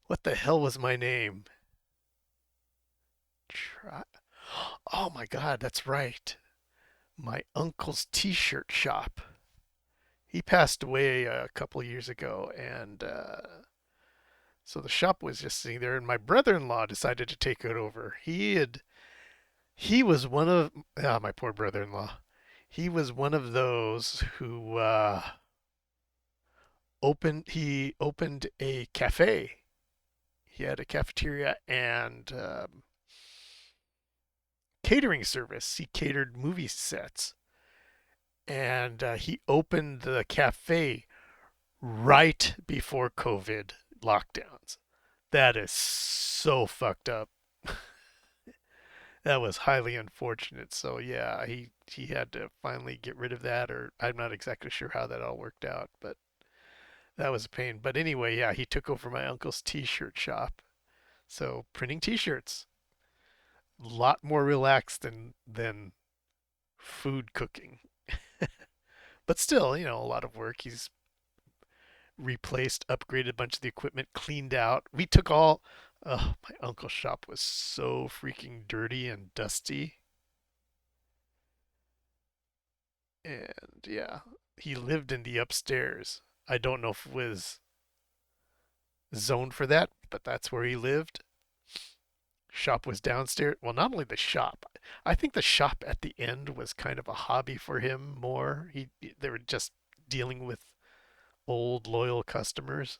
What the hell was my name? Try. Oh my God, that's right. My uncle's t-shirt shop. He passed away a couple of years ago, and so the shop was just sitting there, and my brother-in-law decided to take it over. He was one of my poor brother-in-law. He was one of those who opened a cafe. He had a cafeteria and catering service. He catered movie sets, and he opened the cafe right before COVID lockdowns. That is so fucked up. That was highly unfortunate. So yeah, he had to finally get rid of that, or I'm not exactly sure how that all worked out, but that was a pain. But anyway, yeah, he took over my uncle's t-shirt shop. So printing t-shirts, a lot more relaxed than food cooking. But still, a lot of work. He's replaced, upgraded a bunch of the equipment, cleaned out. We took all. My uncle's shop was so freaking dirty and dusty. And yeah, he lived in the upstairs. I don't know if it was zoned for that, but that's where he lived. Shop was downstairs. Well, not only the shop, I think the shop at the end was kind of a hobby for him more. They were just dealing with old loyal customers.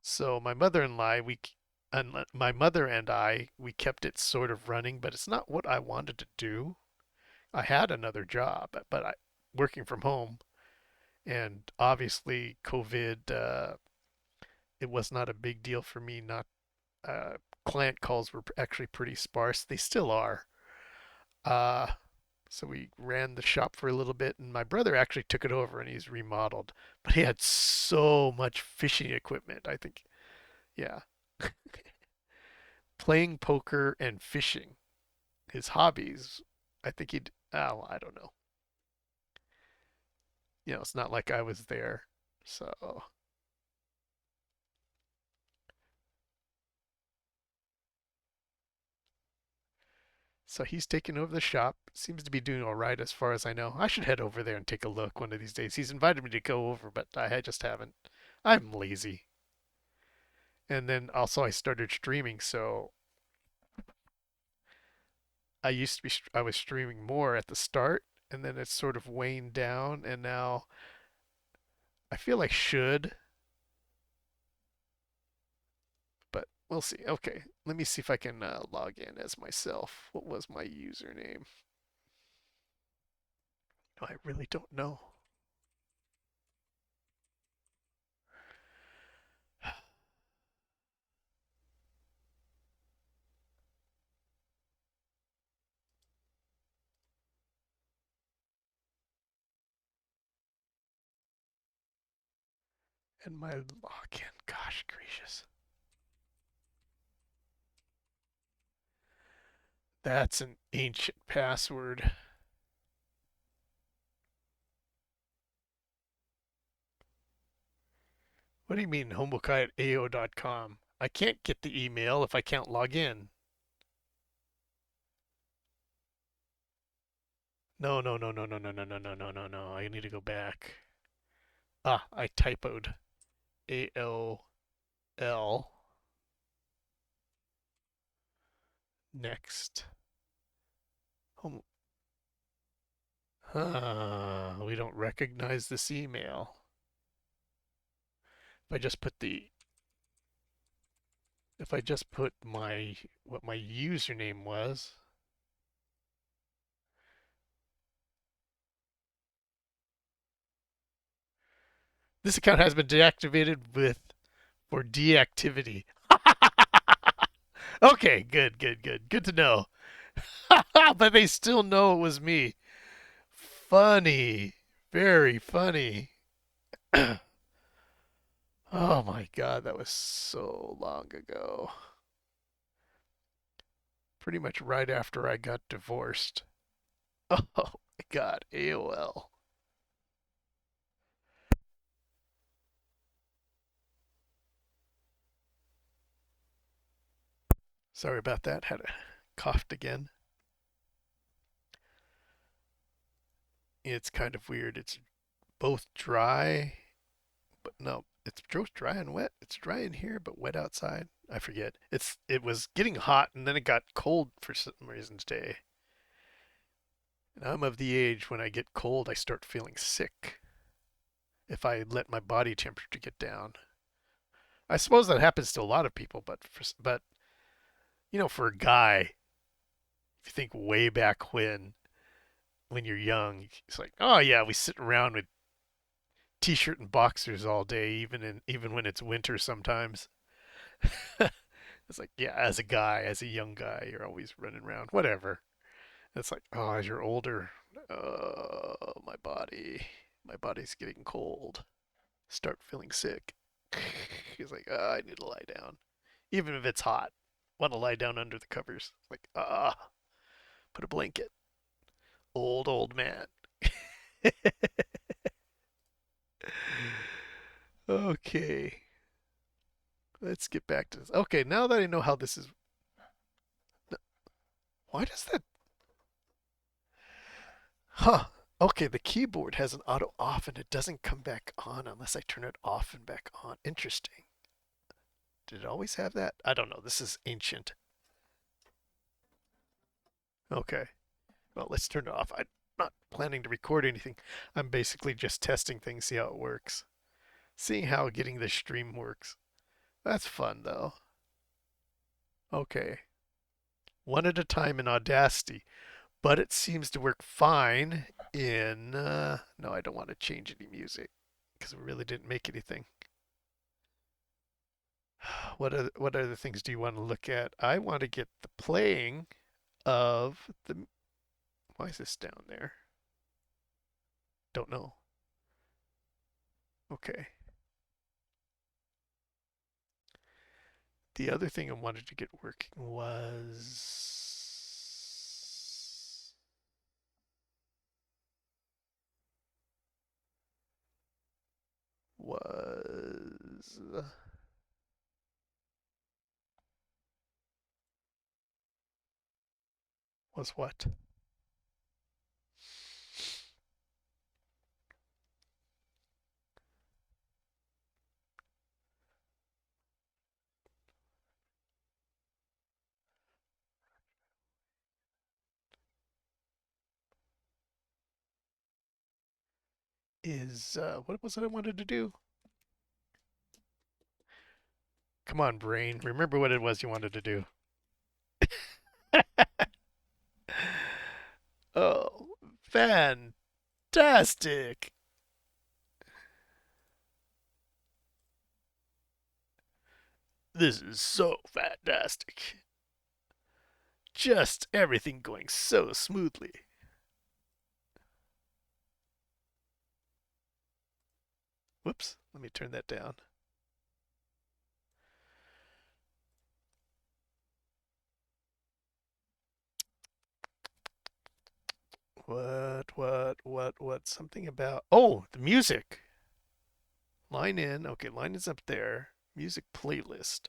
So my mother-in-law, my mother and we kept it sort of running, but it's not what I wanted to do. I had another job, but working from home, and obviously COVID, it was not a big deal for me. Not uh, client calls were actually pretty sparse. They still are. Uh, so we ran the shop for a little bit, and my brother actually took it over, and he's remodeled. But he had so much fishing equipment. I think, yeah, playing poker and fishing, his hobbies. I think he'd. Oh, I don't know. It's not like I was there. So he's taken over the shop. Seems to be doing all right as far as I know. I should head over there and take a look one of these days. He's invited me to go over, but I just haven't. I'm lazy. And then also I started streaming, so I was streaming more at the start, and then it's sort of waned down, and now I feel I should, but we'll see. Okay, let me see if I can log in as myself. What was my username? No, I really don't know. And my login, gosh gracious. That's an ancient password. What do you mean, homokai at AO.com? I can't get the email if I can't log in. No, no, no, no, no, no, no, no, no, no, no, no. I need to go back. Ah, I typoed. AOL. Next. Home. We don't recognize this email. If I just put the if I just put my what my username was, this account has been deactivated with for deactivity. Okay, good, good, good. Good to know. But they still know it was me. Funny. Very funny. Oh my god, that was so long ago. Pretty much right after I got divorced. Oh my god, AOL. Sorry about that. Had a coughed again. It's kind of weird. It's both dry, but no, it's both dry and wet. It's dry in here, but wet outside. I forget. It was getting hot and then it got cold for some reason today. And I'm of the age when I get cold, I start feeling sick if I let my body temperature get down. I suppose that happens to a lot of people, but for a guy, if you think way back when you're young, it's like, oh yeah, we sit around with t-shirt and boxers all day, even when it's winter sometimes. It's like, yeah, as a guy, as a young guy, you're always running around, whatever. It's like, oh, as you're older, oh, my body's getting cold. Start feeling sick. He's like, oh, I need to lie down, even if it's hot. Want to lie down under the covers? Like, put a blanket. Old man. Okay, let's get back to this. Okay, now that I know how this is, why does that? Huh. Okay, the keyboard has an auto off and it doesn't come back on unless I turn it off and back on. Interesting. Did it always have that? I don't know. This is ancient. Okay. Well, let's turn it off. I'm not planning to record anything. I'm basically just testing things, see how it works. Seeing how getting the stream works. That's fun, though. Okay. One at a time in Audacity, but it seems to work fine in. No, I don't want to change any music because we really didn't make anything. What other things do you want to look at? I want to get the playing of the. Why is this down there? Don't know. Okay. The other thing I wanted to get working was was what? Is what was it I wanted to do? Come on, brain. Remember what it was you wanted to do. Oh, fantastic. This is so fantastic. Just everything going so smoothly. Whoops, let me turn that down. What? Something about. Oh, the music. Line in. Okay, line is up there. Music playlist.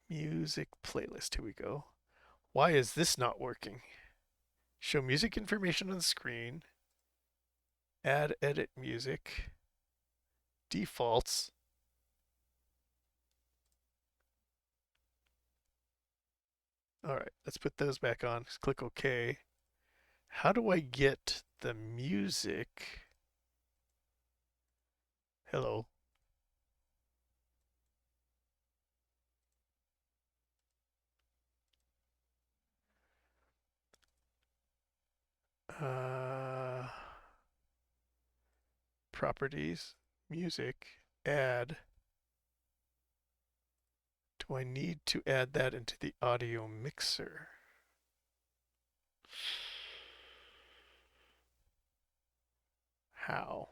Music playlist. Here we go. Why is this not working? Show music information on the screen. Add edit music. Defaults. All right, let's put those back on. Just click OK. How do I get the music? Hello. Uh, properties, music, add. Do I need to add that into the audio mixer? How?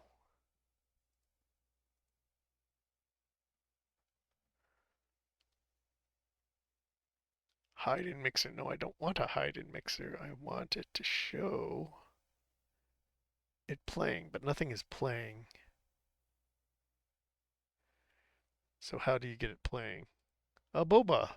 Hide in mixer. No, I don't want a hide in mixer. I want it to show it playing, but nothing is playing. So how do you get it playing? A boba.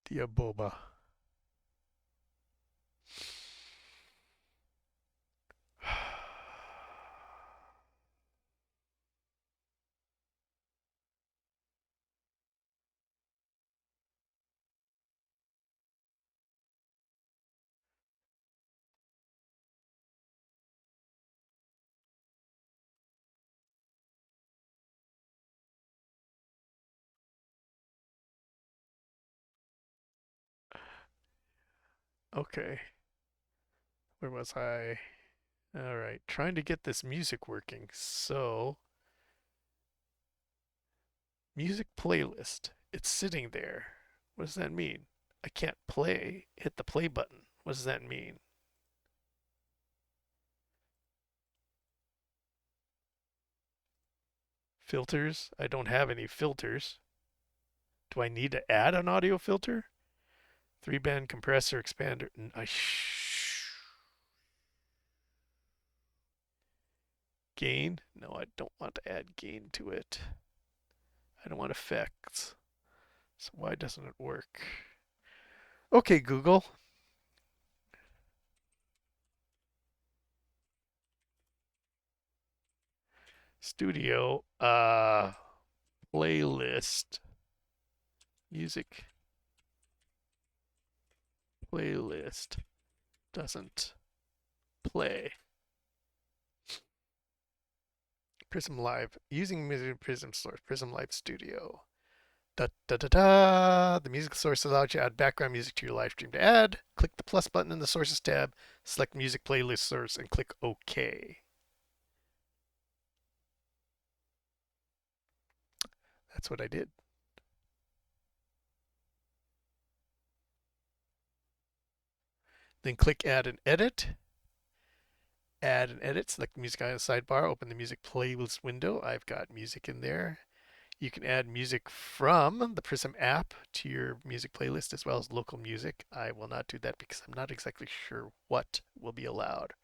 The boba. Okay. Where was I? All right. Trying to get this music working. So, music playlist. It's sitting there. What does that mean? I can't play. Hit the play button. What does that mean? Filters? I don't have any filters. Do I need to add an audio filter? Three band compressor expander. Gain? No, I don't want to add gain to it. I don't want effects. So why doesn't it work? Okay, Google. Studio. Playlist. Music. Playlist. Doesn't play. Prism Live. Using music Prism source. Prism Live Studio. Da da da da. The music source allows you to add background music to your live stream. To add, click the plus button in the sources tab, select music playlist source, and click OK. That's what I did. Then click Add and Edit. Add and Edit. Select music on the sidebar. Open the music playlist window. I've got music in there. You can add music from the Prism app to your music playlist as well as local music. I will not do that because I'm not exactly sure what will be allowed.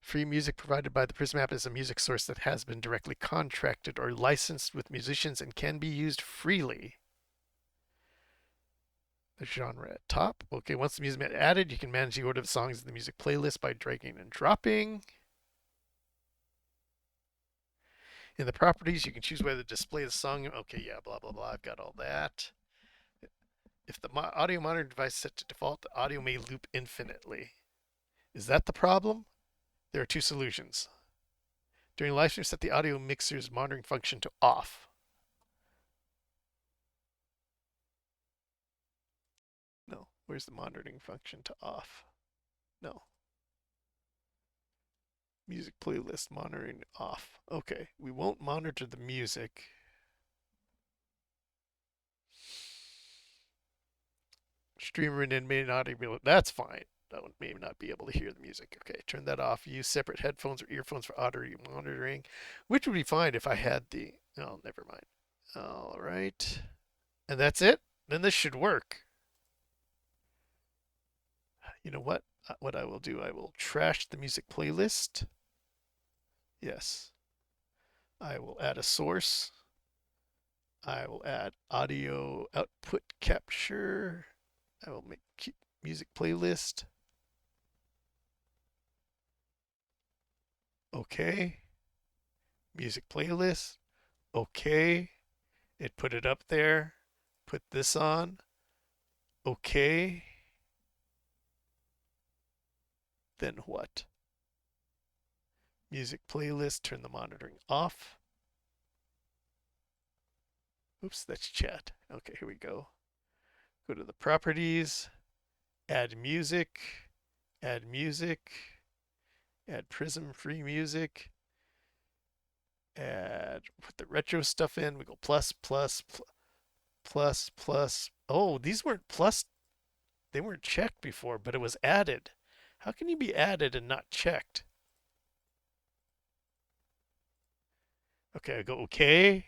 Free music provided by the Prism app is a music source that has been directly contracted or licensed with musicians and can be used freely. The genre at top. Okay, once the music is added, you can manage the order of the songs in the music playlist by dragging and dropping. In the properties, you can choose whether to display the song. Okay, yeah, blah, blah, blah. I've got all that. If the audio monitoring device is set to default, the audio may loop infinitely. Is that the problem? There are two solutions. During live stream, set the audio mixer's monitoring function to off. No, where's the monitoring function to off? No. Music playlist monitoring off. Okay, we won't monitor the music. Streamer and may not able. That's fine. That one may not be able to hear the music. Okay, turn that off. Use separate headphones or earphones for audio monitoring, which would be fine if I had the. Oh, never mind. All right, and that's it. Then this should work. You know what? What I will do, I will trash the music playlist. Yes. I will add a source. I will add audio output capture. I will make music playlist. Okay. Music playlist. Okay. It put it up there. Put this on. Okay. Then what? Music playlist. Turn the monitoring off. Oops, that's chat. Okay, here we go. Go to the properties. Add music. Add music. Add Prism free music. Add, put the retro stuff in. We go plus, plus, plus, plus. Oh, these weren't plus. They weren't checked before, but it was added. How can you be added and not checked? Okay, I go okay.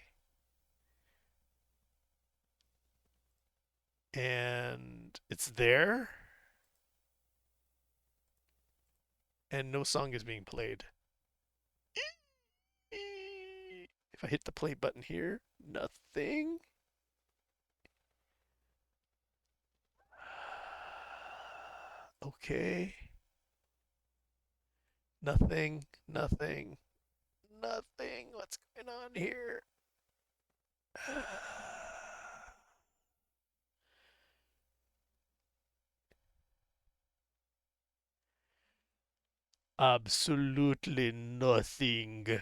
And it's there. And no song is being played. If I hit the play button here, nothing. Okay. Nothing, nothing, nothing. What's going on here? Absolutely nothing.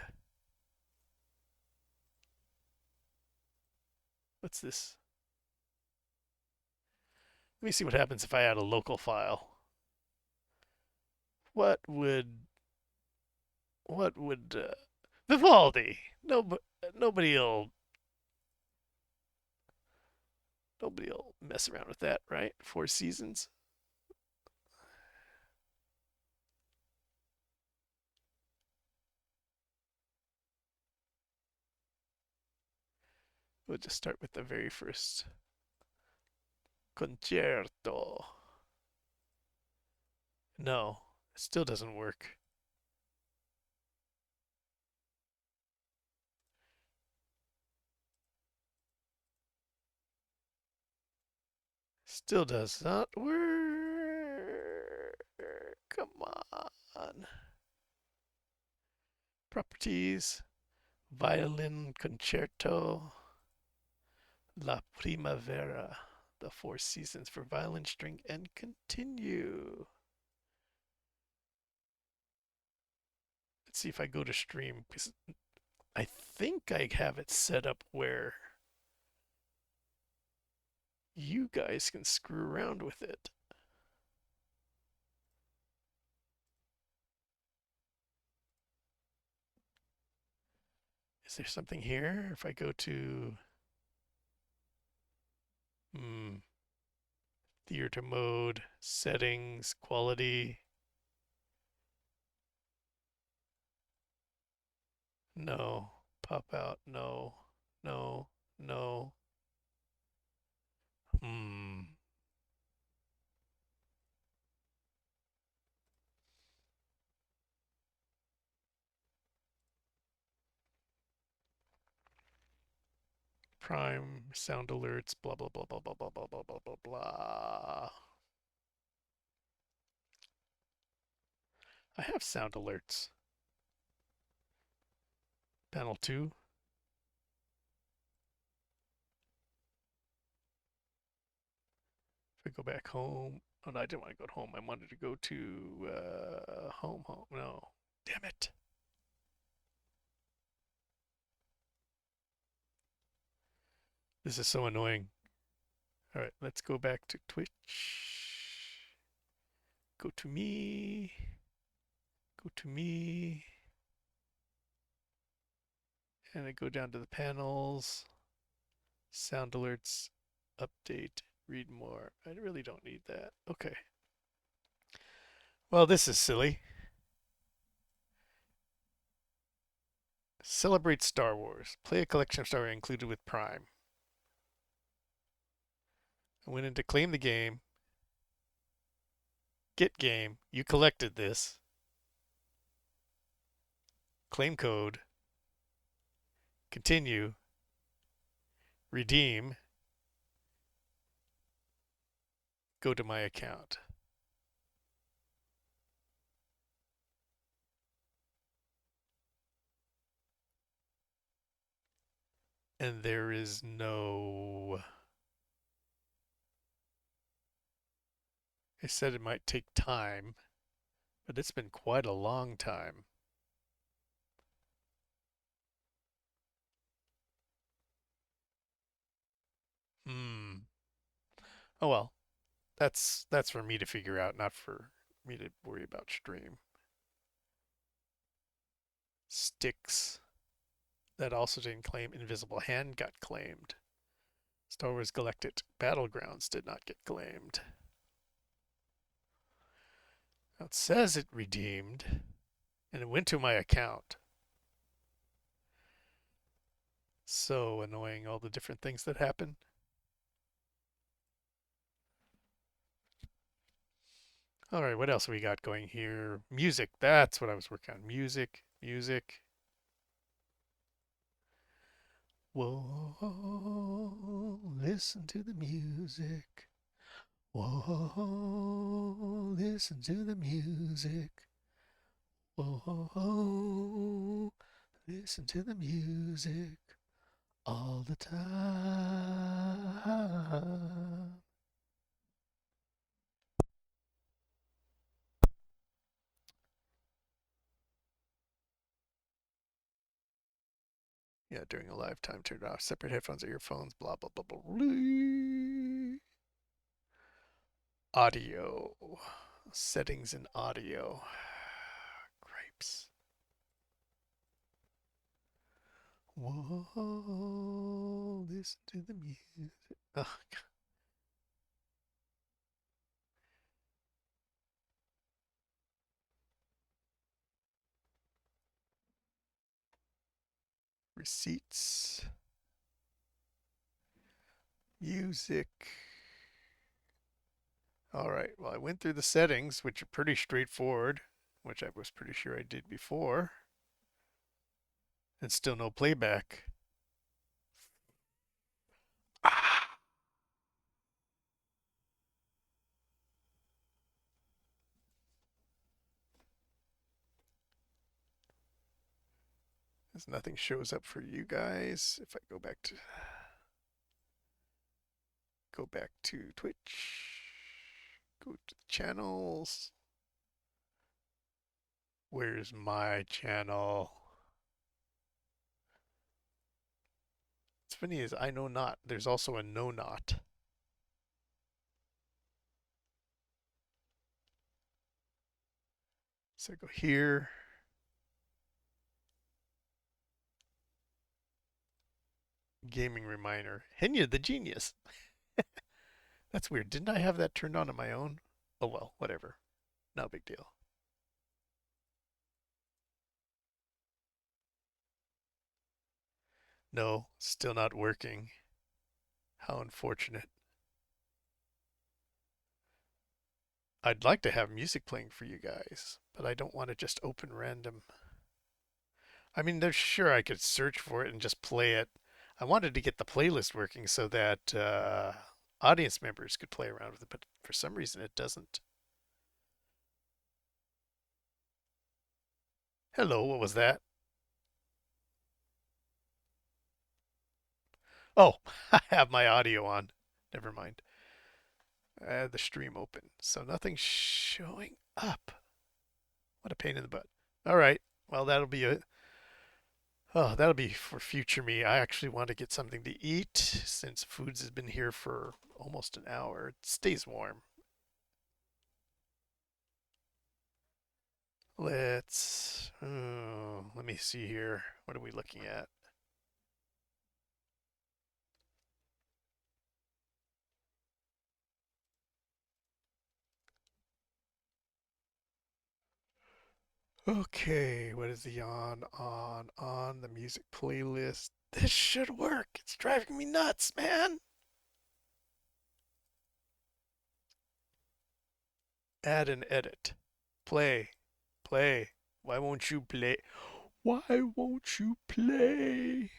What's this? Let me see what happens if I add a local file. What would Vivaldi? Nobody'll mess around with that, right? Four Seasons. We'll just start with the very first concerto. No, it still doesn't work. Still does not work. Come on. Properties. Violin concerto. La Primavera. The Four Seasons for violin, string, and continue. Let's see if I go to stream, because I think I have it set up where you guys can screw around with it. Is there something here? If I go to theater mode, settings, quality. No. Pop out. No. No. No. Hmm. Prime, sound alerts, blah, blah, blah, blah, blah, blah, blah, blah, blah, blah, blah. I have sound alerts. Panel 2. If I go back home. Oh, no, I didn't want to go home. I wanted to go to home. No. Damn it. This is so annoying. All right, let's go back to Twitch. Go to me. Go to me. And I go down to the panels. Sound alerts. Update. Read more. I really don't need that. Okay. Well, this is silly. Celebrate Star Wars. Play a collection of Star Wars included with Prime. I went in to claim the game. Get game. You collected this. Claim code. Continue. Redeem. Go to my account. And there is no... I said it might take time, but it's been quite a long time. Hmm. Oh well, that's for me to figure out, not for me to worry about stream. Sticks. That also didn't claim. Invisible Hand got claimed. Star Wars Galactic Battlegrounds did not get claimed. Now it says it redeemed, and it went to my account. So annoying, all the different things that happen. All right, what else we got going here? Music, that's what I was working on. Music. Whoa, listen to the music. Whoa, listen to the music. Whoa, listen to the music all the time. Yeah, during a live time, turn it off. Separate headphones or earphones, blah, blah, blah, blah, blah. Audio. Settings in audio. Gripes. Whoa, listen to the music. Oh, God. Receipts. Music. All right, well, I went through the settings, which are pretty straightforward, which I was pretty sure I did before. And still no playback. Ah. Because nothing shows up for you guys. If I go back to Twitch, go to the channels. Where's my channel? What's funny is I know not. There's also a know not. So I go here. Gaming reminder. Henya the genius. That's weird. Didn't I have that turned on my own? Oh well, whatever. No big deal. No, still not working. How unfortunate. I'd like to have music playing for you guys, but I don't want to just open random. I mean, there's sure I could search for it and just play it. I wanted to get the playlist working so that audience members could play around with it, but for some reason it doesn't. Hello, what was that? Oh, I have my audio on. Never mind. I had the stream open, so nothing's showing up. What a pain in the butt. All right, well that'll be for future me. I actually want to get something to eat since foods has been here for almost an hour. It stays warm. Let me see here. What are we looking at? Okay, what is the on the music playlist? This should work. It's driving me nuts, man. Add and edit. Play. Play. Why won't you play? Why won't you play?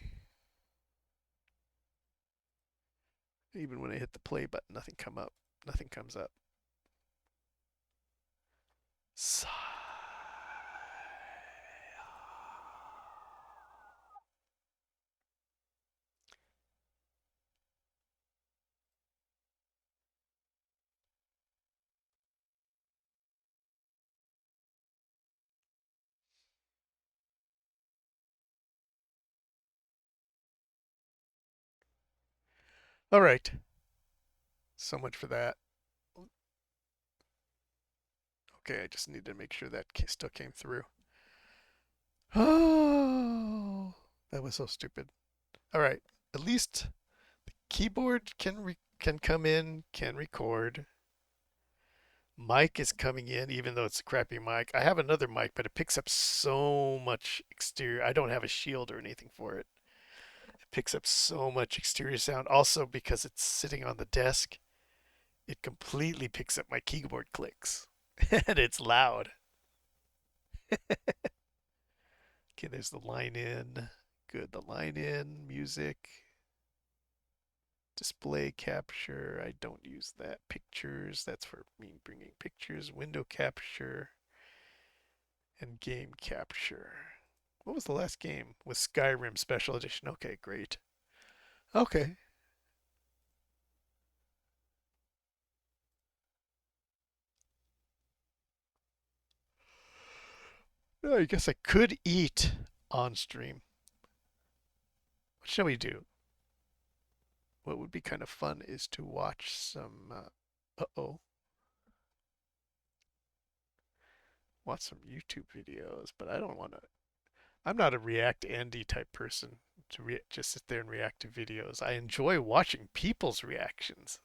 Even when I hit the play button, nothing come up. Nothing comes up. Sigh. All right. So much for that. Okay, I just need to make sure that still came through. Oh, that was so stupid. All right. At least keyboard can come in, can record. Mic is coming in, even though it's a crappy mic. I have another mic, but it picks up so much exterior. I don't have a shield or anything for it. It picks up so much exterior sound. Also, because it's sitting on the desk, it completely picks up my keyboard clicks, and it's loud. Okay, there's the line in. Good, the line in, music, display capture. I don't use that. Pictures, that's for me bringing pictures. Window capture and game capture. What was the last game? With Skyrim Special Edition. Okay, great. Okay. Oh, I guess I could eat on stream. What shall we do? What would be kind of fun is to watch some. Uh-oh. Watch some YouTube videos, but I don't want to. I'm not a React Andy type person to just sit there and react to videos. I enjoy watching people's reactions,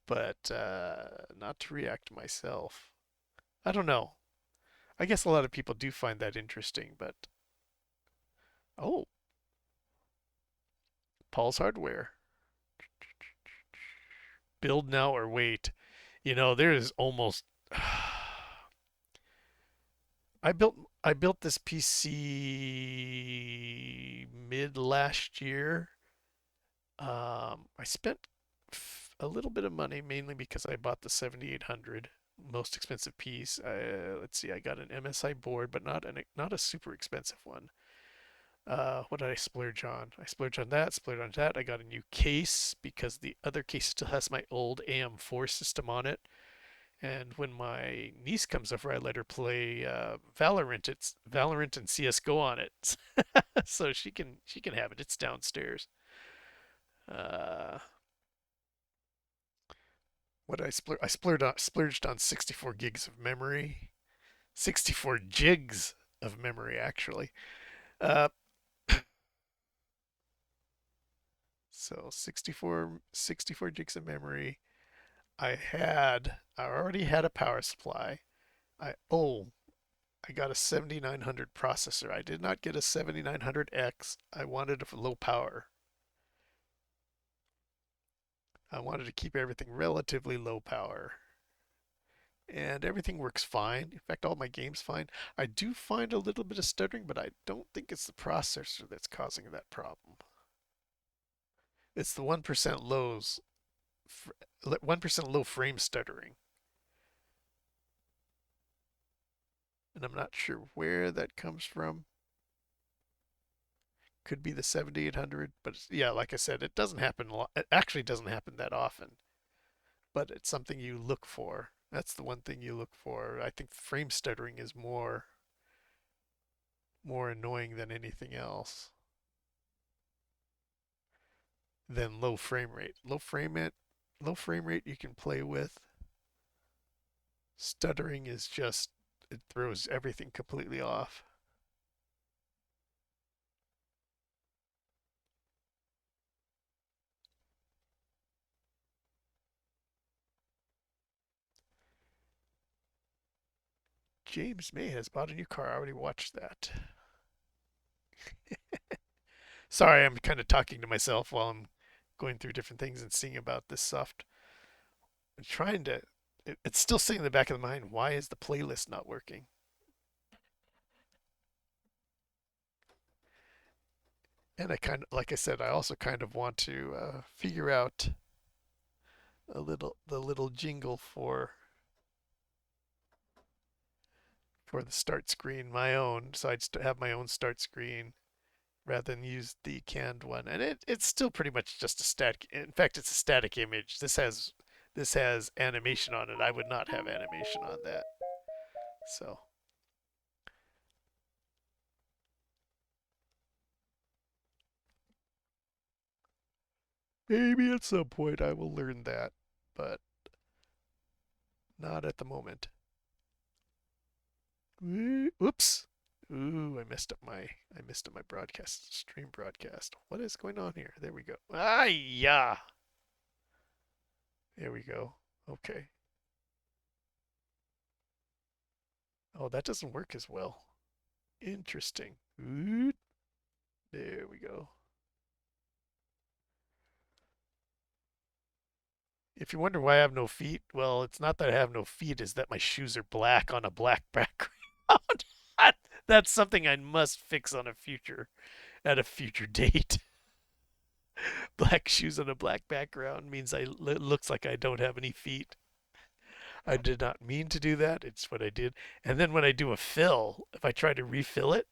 but not to react myself. I don't know. I guess a lot of people do find that interesting, but oh, Paul's Hardware. Build now or wait. There is almost I built this PC mid last year. I spent a little bit of money mainly because I bought the 7800. most expensive piece. Let's see, I got an MSI board, but not a super expensive one. What did I splurge on? I splurged on that, splurged on that. I got a new case because the other case still has my old AM4 system on it. And when my niece comes over, I let her play Valorant. It's Valorant and CS:GO on it, so she can have it. It's downstairs. Uh, what did I splurge? I splurged on 64 gigs of memory, 64 gigs of memory actually. Uh, so 64 gigs of memory. I already had a power supply. I got a 7900 processor. I did not get a 7900X. I wanted a low power. I wanted to keep everything relatively low power. And everything works fine. In fact, all my games fine. I do find a little bit of stuttering, but I don't think it's the processor that's causing that problem. It's the 1% lows, 1% low frame stuttering. And I'm not sure where that comes from. Could be the 7800, but yeah, like I said, it doesn't happen a lot. It actually doesn't happen that often, but it's something you look for. That's the one thing you look for. I think frame stuttering is more annoying than anything else than low frame rate. Low frame rate you can play with. Stuttering is just it throws everything completely off. James May has bought a new car. I already watched that. Sorry, I'm kind of talking to myself while I'm going through different things and seeing about this soft. I'm trying to. It's still sitting in the back of the mind. Why is the playlist not working? And I kind of, like I said, I also kind of want to figure out the little jingle for the start screen, my own. So I'd have my own start screen rather than use the canned one. And it's still pretty much just a static. In fact, it's a static image. This has animation on it. I would not have animation on that. So maybe at some point I will learn that, but not at the moment. Oops. Ooh, I messed up my broadcast stream broadcast. What is going on here? There we go. Ah, yeah. There we go. Okay. Oh, that doesn't work as well. Interesting. Ooh, there we go. If you wonder why I have no feet, well, it's not that I have no feet, it's that my shoes are black on a black background. That's something I must fix on a future at a future date. Black shoes on a black background means it looks like I don't have any feet. I did not mean to do that. It's what I did. And then when I do a fill, if I try to refill it,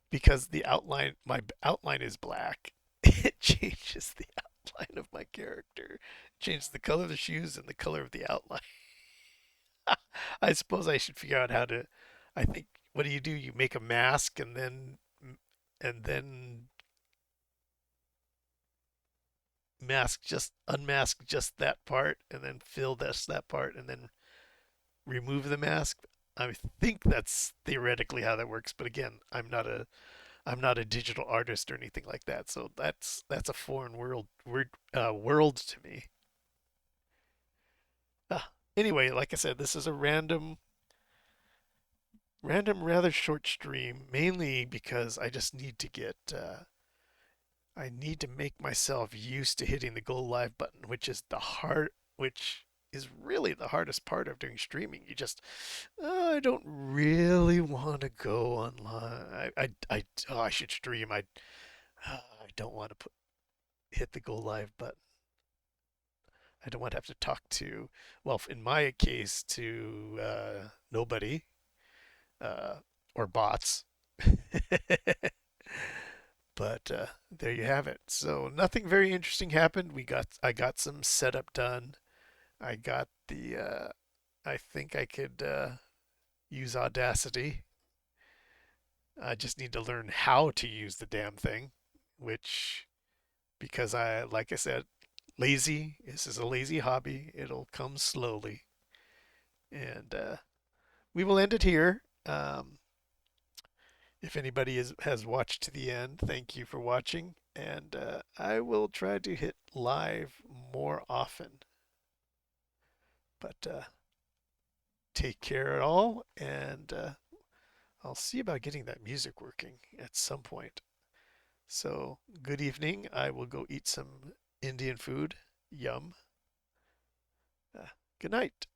because my outline is black, it changes the outline of my character, changes the color of the shoes and the color of the outline. I suppose I should figure out how to. I think what do? You make a mask and then mask just unmask just that part and then fill that part and then remove the mask. I think that's theoretically how that works, but again, I'm not a digital artist or anything like that, so that's a foreign world to me. Anyway, like I said, this is a random, rather short stream, mainly because I need to make myself used to hitting the go live button, which is really the hardest part of doing streaming. I don't really want to go online. I should stream. I don't want to hit the go live button. I don't want to have to talk to, well, in my case, to nobody uh, or bots. But there you have it. So nothing very interesting happened. I got some setup done. I got the I think I could use Audacity. I just need to learn how to use the damn thing, which because like I said, lazy. This is a lazy hobby. It'll come slowly, and we will end it here. If anybody has watched to the end, thank you for watching, and I will try to hit live more often. But take care all, and I'll see about getting that music working at some point. So, good evening. I will go eat some Indian food. Yum. Uh, Good night.